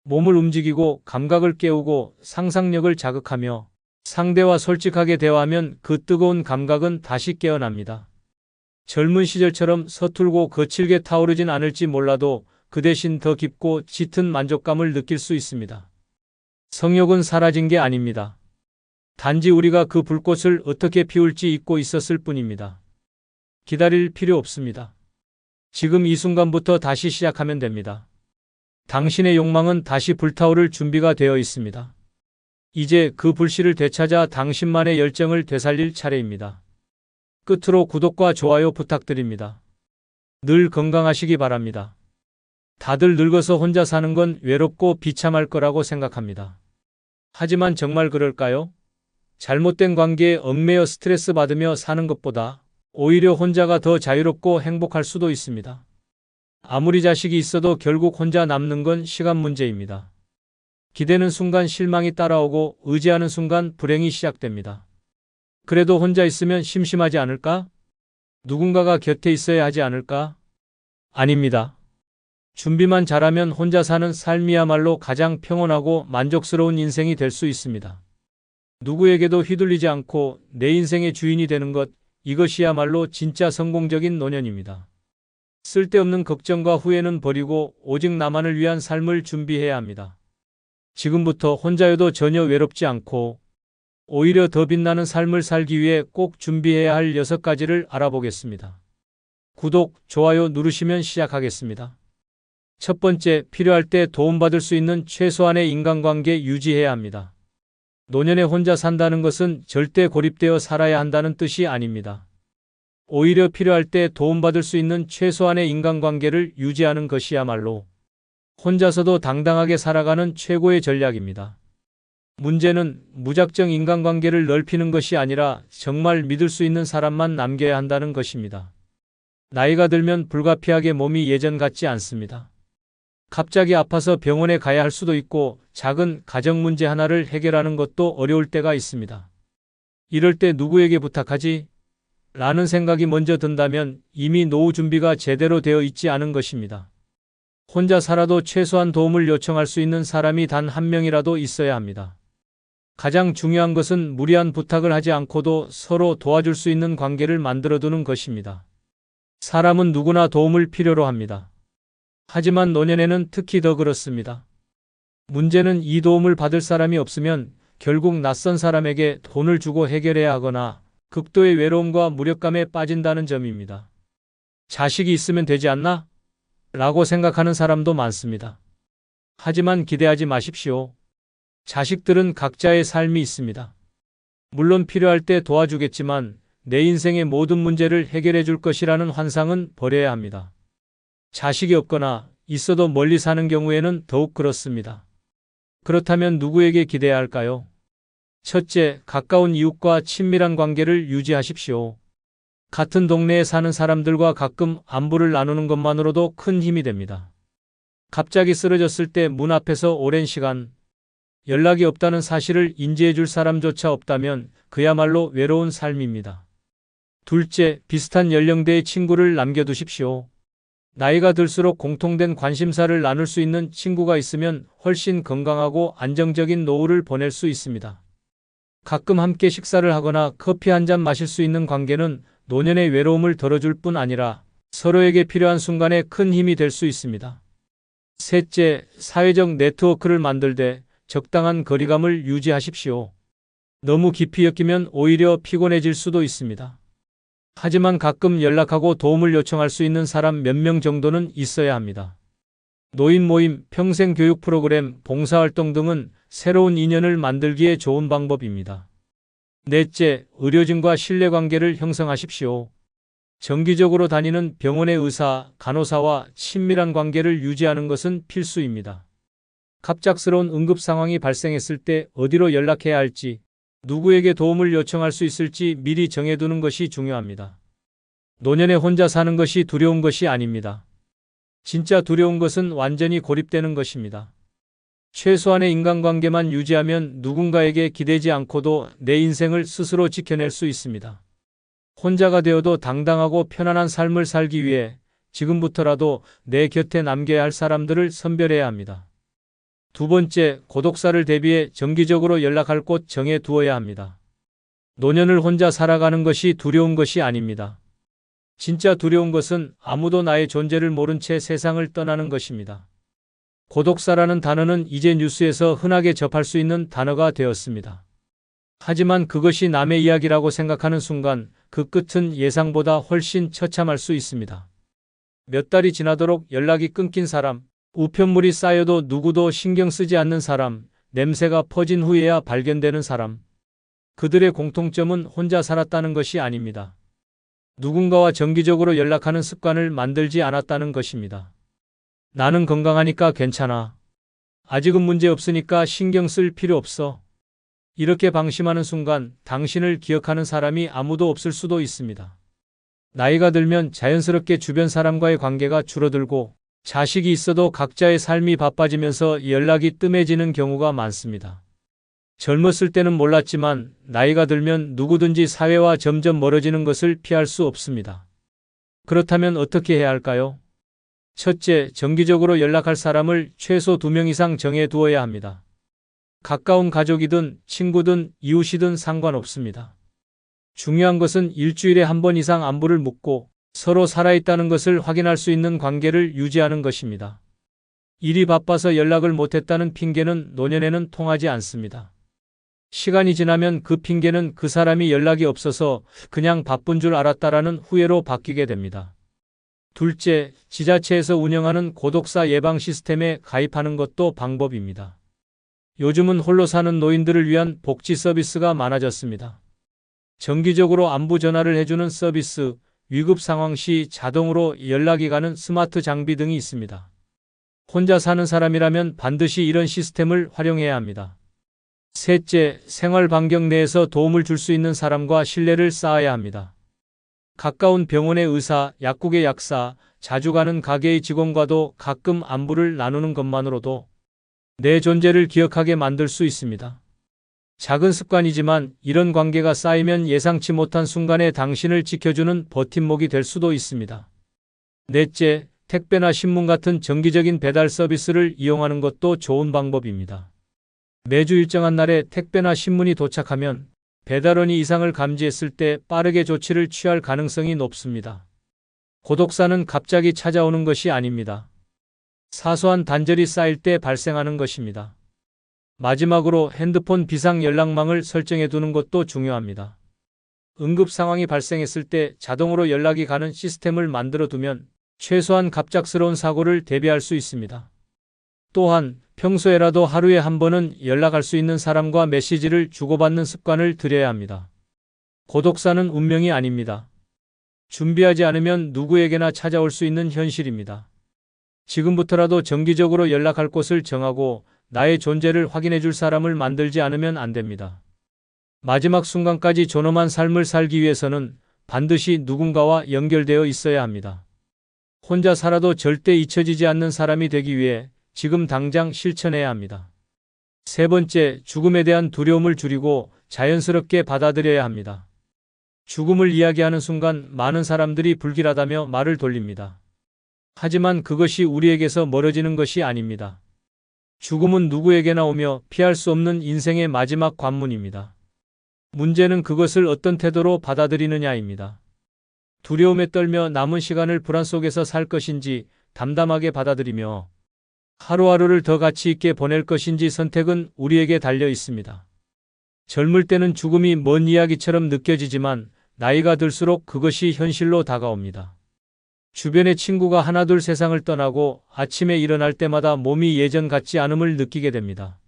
몸을 움직이고 감각을 깨우고 상상력을 자극하며 상대와 솔직하게 대화하면 그 뜨거운 감각은 다시 깨어납니다. 젊은 시절처럼 서툴고 거칠게 타오르진 않을지 몰라도 그 대신 더 깊고 짙은 만족감을 느낄 수 있습니다. 성욕은 사라진 게 아닙니다. 단지 우리가 그 불꽃을 어떻게 피울지 잊고 있었을 뿐입니다. 기다릴 필요 없습니다. 지금 이 순간부터 다시 시작하면 됩니다. 당신의 욕망은 다시 불타오를 준비가 되어 있습니다. 이제 그 불씨를 되찾아 당신만의 열정을 되살릴 차례입니다. 끝으로 구독과 좋아요 부탁드립니다. 늘 건강하시기 바랍니다. 다들 늙어서 혼자 사는 건 외롭고 비참할 거라고 생각합니다. 하지만 정말 그럴까요? 잘못된 관계에 얽매여 스트레스 받으며 사는 것보다 오히려 혼자가 더 자유롭고 행복할 수도 있습니다. 아무리 자식이 있어도 결국 혼자 남는 건 시간 문제입니다. 기대는 순간 실망이 따라오고 의지하는 순간 불행이 시작됩니다. 그래도 혼자 있으면 심심하지 않을까? 누군가가 곁에 있어야 하지 않을까? 아닙니다. 준비만 잘하면 혼자 사는 삶이야말로 가장 평온하고 만족스러운 인생이 될 수 있습니다. 누구에게도 휘둘리지 않고 내 인생의 주인이 되는 것, 이것이야말로 진짜 성공적인 노년입니다. 쓸데없는 걱정과 후회는 버리고 오직 나만을 위한 삶을 준비해야 합니다. 지금부터 혼자여도 전혀 외롭지 않고 오히려 더 빛나는 삶을 살기 위해 꼭 준비해야 할 6가지를 알아보겠습니다. 구독, 좋아요 누르시면 시작하겠습니다. 첫 번째, 필요할 때 도움받을 수 있는 최소한의 인간관계 유지해야 합니다. 노년에 혼자 산다는 것은 절대 고립되어 살아야 한다는 뜻이 아닙니다. 오히려 필요할 때 도움받을 수 있는 최소한의 인간관계를 유지하는 것이야말로 혼자서도 당당하게 살아가는 최고의 전략입니다. 문제는 무작정 인간관계를 넓히는 것이 아니라 정말 믿을 수 있는 사람만 남겨야 한다는 것입니다. 나이가 들면 불가피하게 몸이 예전 같지 않습니다. 갑자기 아파서 병원에 가야 할 수도 있고 작은 가정 문제 하나를 해결하는 것도 어려울 때가 있습니다. 이럴 때 누구에게 부탁하지? 라는 생각이 먼저 든다면 이미 노후 준비가 제대로 되어 있지 않은 것입니다. 혼자 살아도 최소한 도움을 요청할 수 있는 사람이 단 한 명이라도 있어야 합니다. 가장 중요한 것은 무리한 부탁을 하지 않고도 서로 도와줄 수 있는 관계를 만들어두는 것입니다. 사람은 누구나 도움을 필요로 합니다. 하지만 노년에는 특히 더 그렇습니다. 문제는 이 도움을 받을 사람이 없으면 결국 낯선 사람에게 돈을 주고 해결해야 하거나 극도의 외로움과 무력감에 빠진다는 점입니다. 자식이 있으면 되지 않나? 라고 생각하는 사람도 많습니다. 하지만 기대하지 마십시오. 자식들은 각자의 삶이 있습니다. 물론 필요할 때 도와주겠지만 내 인생의 모든 문제를 해결해 줄 것이라는 환상은 버려야 합니다. 자식이 없거나 있어도 멀리 사는 경우에는 더욱 그렇습니다. 그렇다면 누구에게 기대해야 할까요? 첫째, 가까운 이웃과 친밀한 관계를 유지하십시오. 같은 동네에 사는 사람들과 가끔 안부를 나누는 것만으로도 큰 힘이 됩니다. 갑자기 쓰러졌을 때 문 앞에서 오랜 시간 연락이 없다는 사실을 인지해 줄 사람조차 없다면 그야말로 외로운 삶입니다. 둘째, 비슷한 연령대의 친구를 남겨두십시오. 나이가 들수록 공통된 관심사를 나눌 수 있는 친구가 있으면 훨씬 건강하고 안정적인 노후를 보낼 수 있습니다. 가끔 함께 식사를 하거나 커피 한 잔 마실 수 있는 관계는 노년의 외로움을 덜어줄 뿐 아니라 서로에게 필요한 순간에 큰 힘이 될 수 있습니다. 셋째, 사회적 네트워크를 만들되 적당한 거리감을 유지하십시오. 너무 깊이 엮이면 오히려 피곤해질 수도 있습니다. 하지만 가끔 연락하고 도움을 요청할 수 있는 사람 몇 명 정도는 있어야 합니다. 노인 모임, 평생 교육 프로그램, 봉사활동 등은 새로운 인연을 만들기에 좋은 방법입니다. 넷째, 의료진과 신뢰관계를 형성하십시오. 정기적으로 다니는 병원의 의사, 간호사와 친밀한 관계를 유지하는 것은 필수입니다. 갑작스러운 응급 상황이 발생했을 때 어디로 연락해야 할지, 누구에게 도움을 요청할 수 있을지 미리 정해두는 것이 중요합니다. 노년에 혼자 사는 것이 두려운 것이 아닙니다. 진짜 두려운 것은 완전히 고립되는 것입니다. 최소한의 인간관계만 유지하면 누군가에게 기대지 않고도 내 인생을 스스로 지켜낼 수 있습니다. 혼자가 되어도 당당하고 편안한 삶을 살기 위해 지금부터라도 내 곁에 남겨야 할 사람들을 선별해야 합니다. 두 번째, 고독사를 대비해 정기적으로 연락할 곳 정해 두어야 합니다. 노년을 혼자 살아가는 것이 두려운 것이 아닙니다. 진짜 두려운 것은 아무도 나의 존재를 모른 채 세상을 떠나는 것입니다. 고독사라는 단어는 이제 뉴스에서 흔하게 접할 수 있는 단어가 되었습니다. 하지만 그것이 남의 이야기라고 생각하는 순간 그 끝은 예상보다 훨씬 처참할 수 있습니다. 몇 달이 지나도록 연락이 끊긴 사람, 우편물이 쌓여도 누구도 신경 쓰지 않는 사람, 냄새가 퍼진 후에야 발견되는 사람. 그들의 공통점은 혼자 살았다는 것이 아닙니다. 누군가와 정기적으로 연락하는 습관을 만들지 않았다는 것입니다. 나는 건강하니까 괜찮아. 아직은 문제 없으니까 신경 쓸 필요 없어. 이렇게 방심하는 순간 당신을 기억하는 사람이 아무도 없을 수도 있습니다. 나이가 들면 자연스럽게 주변 사람과의 관계가 줄어들고 자식이 있어도 각자의 삶이 바빠지면서 연락이 뜸해지는 경우가 많습니다. 젊었을 때는 몰랐지만 나이가 들면 누구든지 사회와 점점 멀어지는 것을 피할 수 없습니다. 그렇다면 어떻게 해야 할까요? 첫째, 정기적으로 연락할 사람을 최소 2명 이상 정해 두어야 합니다. 가까운 가족이든 친구든 이웃이든 상관없습니다. 중요한 것은 일주일에 한 번 이상 안부를 묻고 서로 살아있다는 것을 확인할 수 있는 관계를 유지하는 것입니다. 일이 바빠서 연락을 못했다는 핑계는 노년에는 통하지 않습니다. 시간이 지나면 그 핑계는 그 사람이 연락이 없어서 그냥 바쁜 줄 알았다라는 후회로 바뀌게 됩니다. 둘째, 지자체에서 운영하는 고독사 예방 시스템에 가입하는 것도 방법입니다. 요즘은 홀로 사는 노인들을 위한 복지 서비스가 많아졌습니다. 정기적으로 안부 전화를 해주는 서비스, 위급 상황 시 자동으로 연락이 가는 스마트 장비 등이 있습니다. 혼자 사는 사람이라면 반드시 이런 시스템을 활용해야 합니다. 셋째, 생활 반경 내에서 도움을 줄 수 있는 사람과 신뢰를 쌓아야 합니다. 가까운 병원의 의사, 약국의 약사, 자주 가는 가게의 직원과도 가끔 안부를 나누는 것만으로도 내 존재를 기억하게 만들 수 있습니다. 작은 습관이지만 이런 관계가 쌓이면 예상치 못한 순간에 당신을 지켜주는 버팀목이 될 수도 있습니다. 넷째, 택배나 신문 같은 정기적인 배달 서비스를 이용하는 것도 좋은 방법입니다. 매주 일정한 날에 택배나 신문이 도착하면 배달원이 이상을 감지했을 때 빠르게 조치를 취할 가능성이 높습니다. 고독사는 갑자기 찾아오는 것이 아닙니다. 사소한 단절이 쌓일 때 발생하는 것입니다. 마지막으로 핸드폰 비상 연락망을 설정해 두는 것도 중요합니다. 응급 상황이 발생했을 때 자동으로 연락이 가는 시스템을 만들어 두면 최소한 갑작스러운 사고를 대비할 수 있습니다. 또한 평소에라도 하루에 한 번은 연락할 수 있는 사람과 메시지를 주고받는 습관을 들여야 합니다. 고독사는 운명이 아닙니다. 준비하지 않으면 누구에게나 찾아올 수 있는 현실입니다. 지금부터라도 정기적으로 연락할 곳을 정하고 나의 존재를 확인해 줄 사람을 만들지 않으면 안 됩니다. 마지막 순간까지 존엄한 삶을 살기 위해서는 반드시 누군가와 연결되어 있어야 합니다. 혼자 살아도 절대 잊혀지지 않는 사람이 되기 위해 지금 당장 실천해야 합니다. 세 번째, 죽음에 대한 두려움을 줄이고 자연스럽게 받아들여야 합니다. 죽음을 이야기하는 순간 많은 사람들이 불길하다며 말을 돌립니다. 하지만 그것이 우리에게서 멀어지는 것이 아닙니다. 죽음은 누구에게나 오며 피할 수 없는 인생의 마지막 관문입니다. 문제는 그것을 어떤 태도로 받아들이느냐입니다. 두려움에 떨며 남은 시간을 불안 속에서 살 것인지 담담하게 받아들이며 하루하루를 더 가치 있게 보낼 것인지 선택은 우리에게 달려 있습니다. 젊을 때는 죽음이 먼 이야기처럼 느껴지지만 나이가 들수록 그것이 현실로 다가옵니다. 주변의 친구가 하나둘 세상을 떠나고 아침에 일어날 때마다 몸이 예전 같지 않음을 느끼게 됩니다.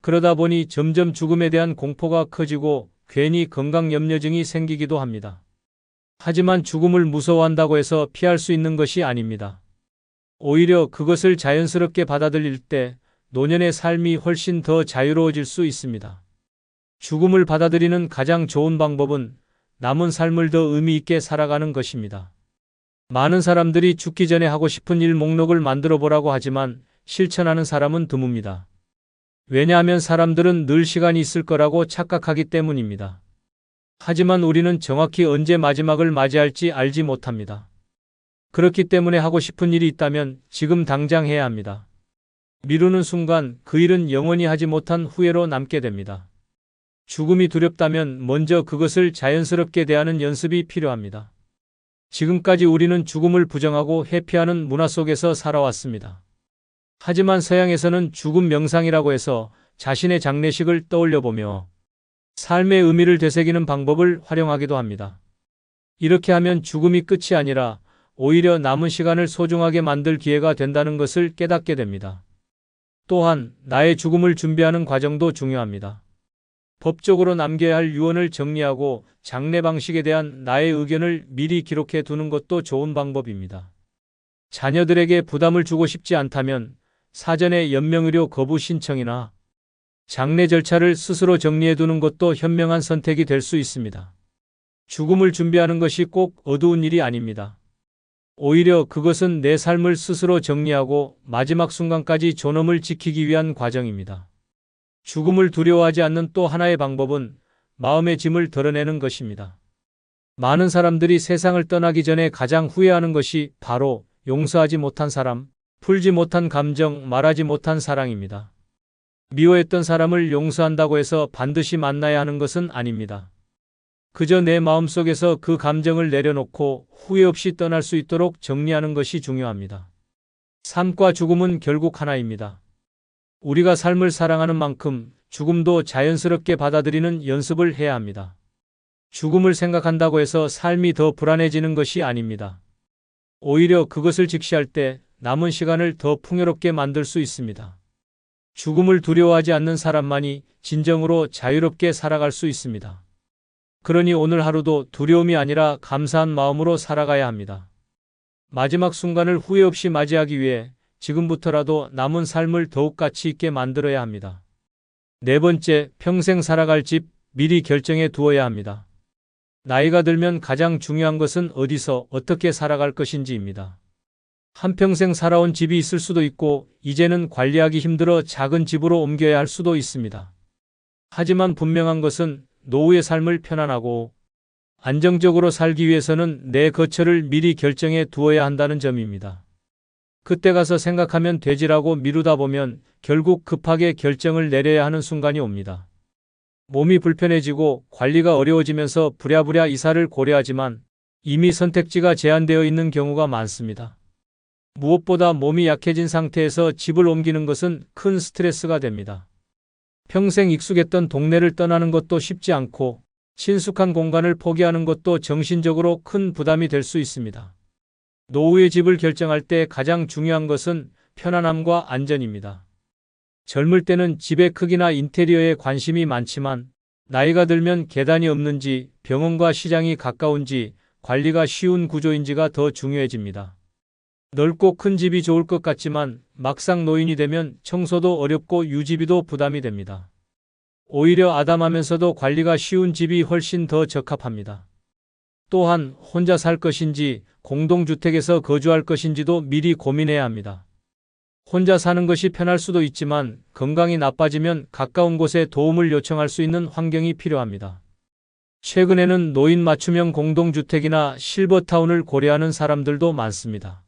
그러다 보니 점점 죽음에 대한 공포가 커지고 괜히 건강염려증이 생기기도 합니다. 하지만 죽음을 무서워한다고 해서 피할 수 있는 것이 아닙니다. 오히려 그것을 자연스럽게 받아들일 때 노년의 삶이 훨씬 더 자유로워질 수 있습니다. 죽음을 받아들이는 가장 좋은 방법은 남은 삶을 더 의미 있게 살아가는 것입니다. 많은 사람들이 죽기 전에 하고 싶은 일 목록을 만들어 보라고 하지만 실천하는 사람은 드뭅니다. 왜냐하면 사람들은 늘 시간이 있을 거라고 착각하기 때문입니다. 하지만 우리는 정확히 언제 마지막을 맞이할지 알지 못합니다. 그렇기 때문에 하고 싶은 일이 있다면 지금 당장 해야 합니다. 미루는 순간 그 일은 영원히 하지 못한 후회로 남게 됩니다. 죽음이 두렵다면 먼저 그것을 자연스럽게 대하는 연습이 필요합니다. 지금까지 우리는 죽음을 부정하고 회피하는 문화 속에서 살아왔습니다. 하지만 서양에서는 죽음 명상이라고 해서 자신의 장례식을 떠올려보며 삶의 의미를 되새기는 방법을 활용하기도 합니다. 이렇게 하면 죽음이 끝이 아니라 오히려 남은 시간을 소중하게 만들 기회가 된다는 것을 깨닫게 됩니다. 또한 나의 죽음을 준비하는 과정도 중요합니다. 법적으로 남겨야 할 유언을 정리하고 장례 방식에 대한 나의 의견을 미리 기록해 두는 것도 좋은 방법입니다. 자녀들에게 부담을 주고 싶지 않다면 사전에 연명의료 거부 신청이나 장례 절차를 스스로 정리해 두는 것도 현명한 선택이 될 수 있습니다. 죽음을 준비하는 것이 꼭 어두운 일이 아닙니다. 오히려 그것은 내 삶을 스스로 정리하고 마지막 순간까지 존엄을 지키기 위한 과정입니다. 죽음을 두려워하지 않는 또 하나의 방법은 마음의 짐을 덜어내는 것입니다. 많은 사람들이 세상을 떠나기 전에 가장 후회하는 것이 바로 용서하지 못한 사람, 풀지 못한 감정, 말하지 못한 사랑입니다. 미워했던 사람을 용서한다고 해서 반드시 만나야 하는 것은 아닙니다. 그저 내 마음속에서 그 감정을 내려놓고 후회 없이 떠날 수 있도록 정리하는 것이 중요합니다. 삶과 죽음은 결국 하나입니다. 우리가 삶을 사랑하는 만큼 죽음도 자연스럽게 받아들이는 연습을 해야 합니다. 죽음을 생각한다고 해서 삶이 더 불안해지는 것이 아닙니다. 오히려 그것을 직시할 때 남은 시간을 더 풍요롭게 만들 수 있습니다. 죽음을 두려워하지 않는 사람만이 진정으로 자유롭게 살아갈 수 있습니다. 그러니 오늘 하루도 두려움이 아니라 감사한 마음으로 살아가야 합니다. 마지막 순간을 후회 없이 맞이하기 위해 지금부터라도 남은 삶을 더욱 가치 있게 만들어야 합니다. 네 번째, 평생 살아갈 집 미리 결정해 두어야 합니다. 나이가 들면 가장 중요한 것은 어디서 어떻게 살아갈 것인지입니다. 한평생 살아온 집이 있을 수도 있고 이제는 관리하기 힘들어 작은 집으로 옮겨야 할 수도 있습니다. 하지만 분명한 것은 노후의 삶을 편안하고 안정적으로 살기 위해서는 내 거처를 미리 결정해 두어야 한다는 점입니다. 그때 가서 생각하면 되지라고 미루다 보면 결국 급하게 결정을 내려야 하는 순간이 옵니다. 몸이 불편해지고 관리가 어려워지면서 부랴부랴 이사를 고려하지만 이미 선택지가 제한되어 있는 경우가 많습니다. 무엇보다 몸이 약해진 상태에서 집을 옮기는 것은 큰 스트레스가 됩니다. 평생 익숙했던 동네를 떠나는 것도 쉽지 않고 친숙한 공간을 포기하는 것도 정신적으로 큰 부담이 될 수 있습니다. 노후의 집을 결정할 때 가장 중요한 것은 편안함과 안전입니다. 젊을 때는 집의 크기나 인테리어에 관심이 많지만 나이가 들면 계단이 없는지, 병원과 시장이 가까운지, 관리가 쉬운 구조인지가 더 중요해집니다. 넓고 큰 집이 좋을 것 같지만 막상 노인이 되면 청소도 어렵고 유지비도 부담이 됩니다. 오히려 아담하면서도 관리가 쉬운 집이 훨씬 더 적합합니다. 또한 혼자 살 것인지 공동주택에서 거주할 것인지도 미리 고민해야 합니다. 혼자 사는 것이 편할 수도 있지만 건강이 나빠지면 가까운 곳에 도움을 요청할 수 있는 환경이 필요합니다. 최근에는 노인 맞춤형 공동주택이나 실버타운을 고려하는 사람들도 많습니다.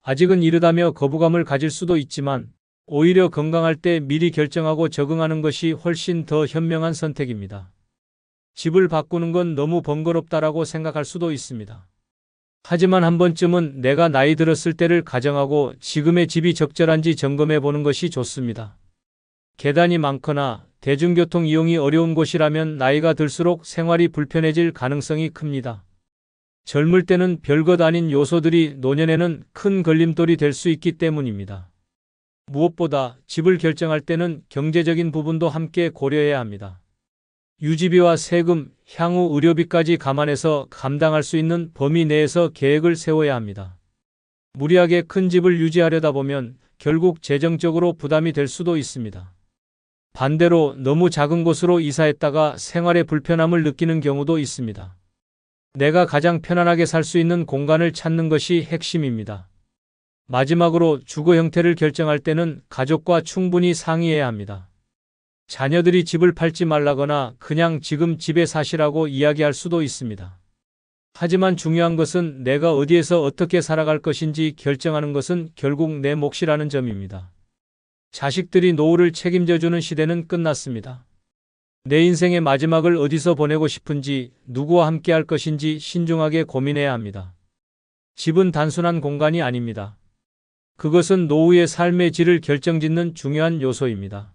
아직은 이르다며 거부감을 가질 수도 있지만 오히려 건강할 때 미리 결정하고 적응하는 것이 훨씬 더 현명한 선택입니다. 집을 바꾸는 건 너무 번거롭다라고 생각할 수도 있습니다. 하지만 한 번쯤은 내가 나이 들었을 때를 가정하고 지금의 집이 적절한지 점검해 보는 것이 좋습니다. 계단이 많거나 대중교통 이용이 어려운 곳이라면 나이가 들수록 생활이 불편해질 가능성이 큽니다. 젊을 때는 별것 아닌 요소들이 노년에는 큰 걸림돌이 될 수 있기 때문입니다. 무엇보다 집을 결정할 때는 경제적인 부분도 함께 고려해야 합니다. 유지비와 세금, 향후 의료비까지 감안해서 감당할 수 있는 범위 내에서 계획을 세워야 합니다. 무리하게 큰 집을 유지하려다 보면 결국 재정적으로 부담이 될 수도 있습니다. 반대로 너무 작은 곳으로 이사했다가 생활에 불편함을 느끼는 경우도 있습니다. 내가 가장 편안하게 살 수 있는 공간을 찾는 것이 핵심입니다. 마지막으로 주거 형태를 결정할 때는 가족과 충분히 상의해야 합니다. 자녀들이 집을 팔지 말라거나 그냥 지금 집에 사시라고 이야기할 수도 있습니다. 하지만 중요한 것은 내가 어디에서 어떻게 살아갈 것인지 결정하는 것은 결국 내 몫이라는 점입니다. 자식들이 노후를 책임져주는 시대는 끝났습니다. 내 인생의 마지막을 어디서 보내고 싶은지, 누구와 함께 할 것인지 신중하게 고민해야 합니다. 집은 단순한 공간이 아닙니다. 그것은 노후의 삶의 질을 결정짓는 중요한 요소입니다.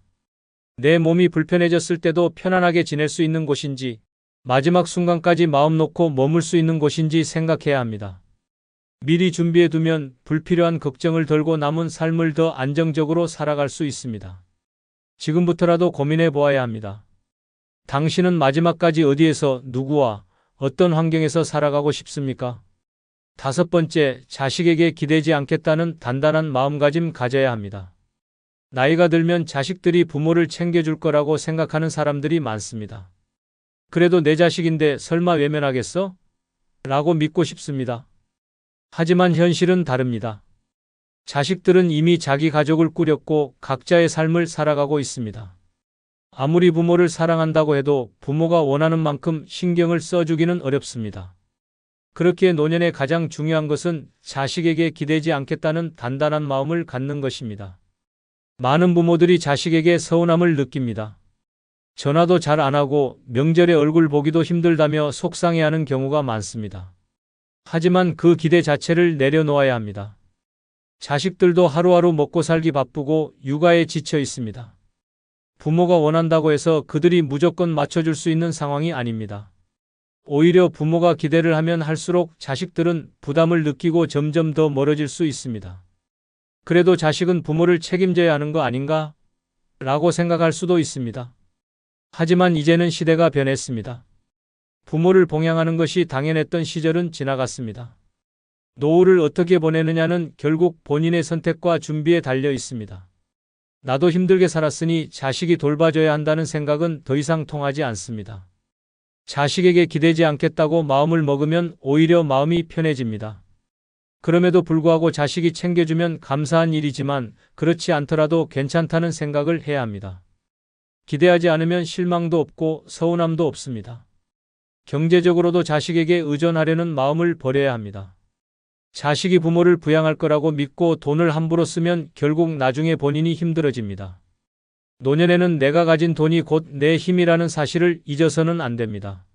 내 몸이 불편해졌을 때도 편안하게 지낼 수 있는 곳인지, 마지막 순간까지 마음 놓고 머물 수 있는 곳인지 생각해야 합니다. 미리 준비해 두면 불필요한 걱정을 덜고 남은 삶을 더 안정적으로 살아갈 수 있습니다. 지금부터라도 고민해 보아야 합니다. 당신은 마지막까지 어디에서, 누구와, 어떤 환경에서 살아가고 싶습니까? 5번째, 자식에게 기대지 않겠다는 단단한 마음가짐 가져야 합니다. 나이가 들면 자식들이 부모를 챙겨줄 거라고 생각하는 사람들이 많습니다. 그래도 내 자식인데 설마 외면하겠어? 라고 믿고 싶습니다. 하지만 현실은 다릅니다. 자식들은 이미 자기 가족을 꾸렸고 각자의 삶을 살아가고 있습니다. 아무리 부모를 사랑한다고 해도 부모가 원하는 만큼 신경을 써주기는 어렵습니다. 그렇기에 노년에 가장 중요한 것은 자식에게 기대지 않겠다는 단단한 마음을 갖는 것입니다. 많은 부모들이 자식에게 서운함을 느낍니다. 전화도 잘 안 하고 명절에 얼굴 보기도 힘들다며 속상해하는 경우가 많습니다. 하지만 그 기대 자체를 내려놓아야 합니다. 자식들도 하루하루 먹고 살기 바쁘고 육아에 지쳐 있습니다. 부모가 원한다고 해서 그들이 무조건 맞춰줄 수 있는 상황이 아닙니다. 오히려 부모가 기대를 하면 할수록 자식들은 부담을 느끼고 점점 더 멀어질 수 있습니다. 그래도 자식은 부모를 책임져야 하는 거 아닌가? 라고 생각할 수도 있습니다. 하지만 이제는 시대가 변했습니다. 부모를 봉양하는 것이 당연했던 시절은 지나갔습니다. 노후를 어떻게 보내느냐는 결국 본인의 선택과 준비에 달려 있습니다. 나도 힘들게 살았으니 자식이 돌봐줘야 한다는 생각은 더 이상 통하지 않습니다. 자식에게 기대지 않겠다고 마음을 먹으면 오히려 마음이 편해집니다. 그럼에도 불구하고 자식이 챙겨주면 감사한 일이지만 그렇지 않더라도 괜찮다는 생각을 해야 합니다. 기대하지 않으면 실망도 없고 서운함도 없습니다. 경제적으로도 자식에게 의존하려는 마음을 버려야 합니다. 자식이 부모를 부양할 거라고 믿고 돈을 함부로 쓰면 결국 나중에 본인이 힘들어집니다. 노년에는 내가 가진 돈이 곧 내 힘이라는 사실을 잊어서는 안 됩니다.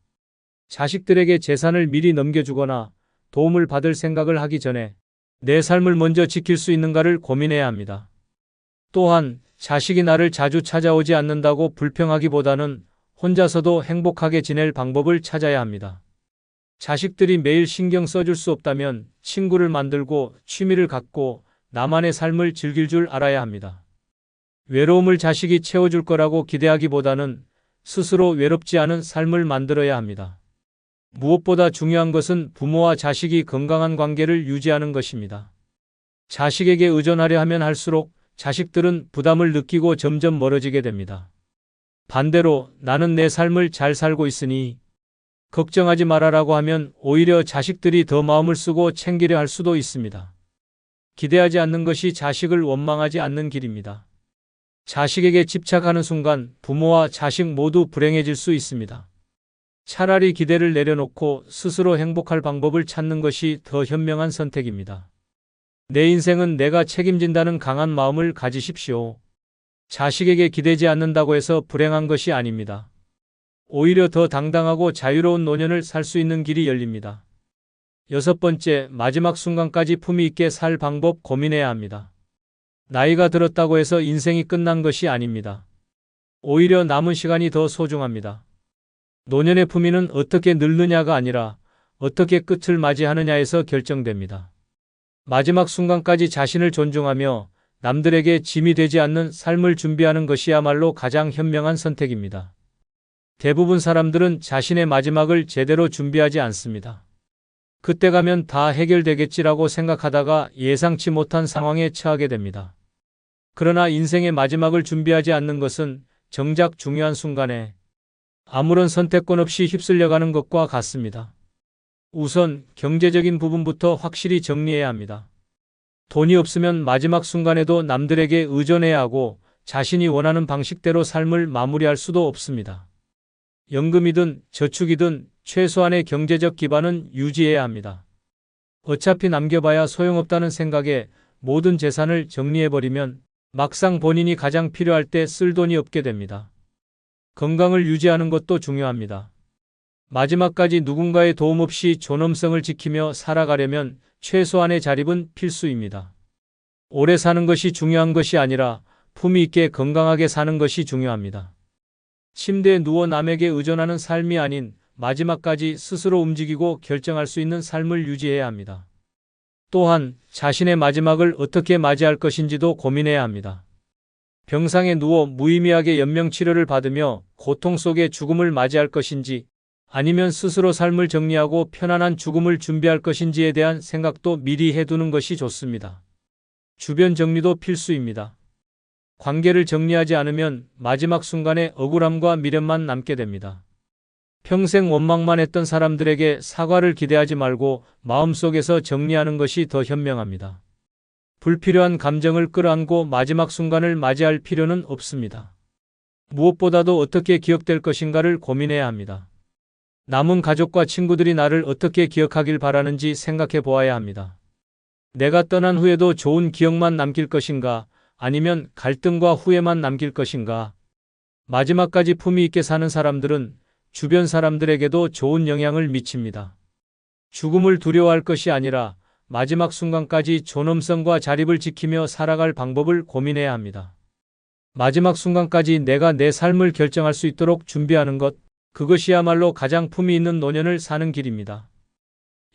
자식들에게 재산을 미리 넘겨주거나 도움을 받을 생각을 하기 전에 내 삶을 먼저 지킬 수 있는가를 고민해야 합니다. 또한 자식이 나를 자주 찾아오지 않는다고 불평하기보다는 혼자서도 행복하게 지낼 방법을 찾아야 합니다. 자식들이 매일 신경 써줄 수 없다면 친구를 만들고 취미를 갖고 나만의 삶을 즐길 줄 알아야 합니다. 외로움을 자식이 채워줄 거라고 기대하기보다는 스스로 외롭지 않은 삶을 만들어야 합니다. 무엇보다 중요한 것은 부모와 자식이 건강한 관계를 유지하는 것입니다. 자식에게 의존하려 하면 할수록 자식들은 부담을 느끼고 점점 멀어지게 됩니다. 반대로 나는 내 삶을 잘 살고 있으니 걱정하지 말아라고 하면 오히려 자식들이 더 마음을 쓰고 챙기려 할 수도 있습니다. 기대하지 않는 것이 자식을 원망하지 않는 길입니다. 자식에게 집착하는 순간 부모와 자식 모두 불행해질 수 있습니다. 차라리 기대를 내려놓고 스스로 행복할 방법을 찾는 것이 더 현명한 선택입니다. 내 인생은 내가 책임진다는 강한 마음을 가지십시오. 자식에게 기대지 않는다고 해서 불행한 것이 아닙니다. 오히려 더 당당하고 자유로운 노년을 살 수 있는 길이 열립니다. 6번째, 마지막 순간까지 품위 있게 살 방법 고민해야 합니다. 나이가 들었다고 해서 인생이 끝난 것이 아닙니다. 오히려 남은 시간이 더 소중합니다. 노년의 품위는 어떻게 늙느냐가 아니라 어떻게 끝을 맞이하느냐에서 결정됩니다. 마지막 순간까지 자신을 존중하며 남들에게 짐이 되지 않는 삶을 준비하는 것이야말로 가장 현명한 선택입니다. 대부분 사람들은 자신의 마지막을 제대로 준비하지 않습니다. 그때 가면 다 해결되겠지라고 생각하다가 예상치 못한 상황에 처하게 됩니다. 그러나 인생의 마지막을 준비하지 않는 것은 정작 중요한 순간에 아무런 선택권 없이 휩쓸려가는 것과 같습니다. 우선 경제적인 부분부터 확실히 정리해야 합니다. 돈이 없으면 마지막 순간에도 남들에게 의존해야 하고 자신이 원하는 방식대로 삶을 마무리할 수도 없습니다. 연금이든 저축이든 최소한의 경제적 기반은 유지해야 합니다. 어차피 남겨봐야 소용없다는 생각에 모든 재산을 정리해버리면 막상 본인이 가장 필요할 때 쓸 돈이 없게 됩니다. 건강을 유지하는 것도 중요합니다. 마지막까지 누군가의 도움 없이 존엄성을 지키며 살아가려면 최소한의 자립은 필수입니다. 오래 사는 것이 중요한 것이 아니라 품위 있게 건강하게 사는 것이 중요합니다. 침대에 누워 남에게 의존하는 삶이 아닌 마지막까지 스스로 움직이고 결정할 수 있는 삶을 유지해야 합니다. 또한 자신의 마지막을 어떻게 맞이할 것인지도 고민해야 합니다. 병상에 누워 무의미하게 연명치료를 받으며 고통 속에 죽음을 맞이할 것인지 아니면 스스로 삶을 정리하고 편안한 죽음을 준비할 것인지에 대한 생각도 미리 해두는 것이 좋습니다. 주변 정리도 필수입니다. 관계를 정리하지 않으면 마지막 순간에 억울함과 미련만 남게 됩니다. 평생 원망만 했던 사람들에게 사과를 기대하지 말고 마음속에서 정리하는 것이 더 현명합니다. 불필요한 감정을 끌어안고 마지막 순간을 맞이할 필요는 없습니다. 무엇보다도 어떻게 기억될 것인가를 고민해야 합니다. 남은 가족과 친구들이 나를 어떻게 기억하길 바라는지 생각해 보아야 합니다. 내가 떠난 후에도 좋은 기억만 남길 것인가, 아니면 갈등과 후회만 남길 것인가. 마지막까지 품위 있게 사는 사람들은 주변 사람들에게도 좋은 영향을 미칩니다. 죽음을 두려워할 것이 아니라 마지막 순간까지 존엄성과 자립을 지키며 살아갈 방법을 고민해야 합니다. 마지막 순간까지 내가 내 삶을 결정할 수 있도록 준비하는 것, 그것이야말로 가장 품위 있는 노년을 사는 길입니다.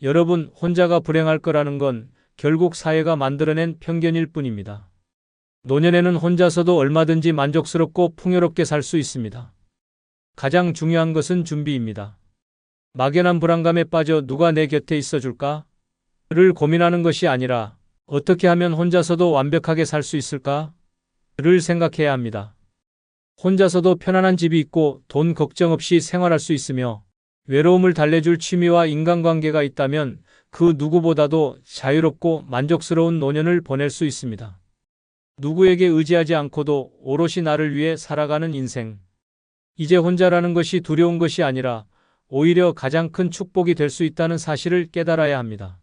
여러분, 혼자가 불행할 거라는 건 결국 사회가 만들어낸 편견일 뿐입니다. 노년에는 혼자서도 얼마든지 만족스럽고 풍요롭게 살 수 있습니다. 가장 중요한 것은 준비입니다. 막연한 불안감에 빠져 누가 내 곁에 있어줄까? 를 고민하는 것이 아니라 어떻게 하면 혼자서도 완벽하게 살 수 있을까? 를 생각해야 합니다. 혼자서도 편안한 집이 있고 돈 걱정 없이 생활할 수 있으며 외로움을 달래줄 취미와 인간관계가 있다면 그 누구보다도 자유롭고 만족스러운 노년을 보낼 수 있습니다. 누구에게 의지하지 않고도 오롯이 나를 위해 살아가는 인생. 이제 혼자라는 것이 두려운 것이 아니라 오히려 가장 큰 축복이 될 수 있다는 사실을 깨달아야 합니다.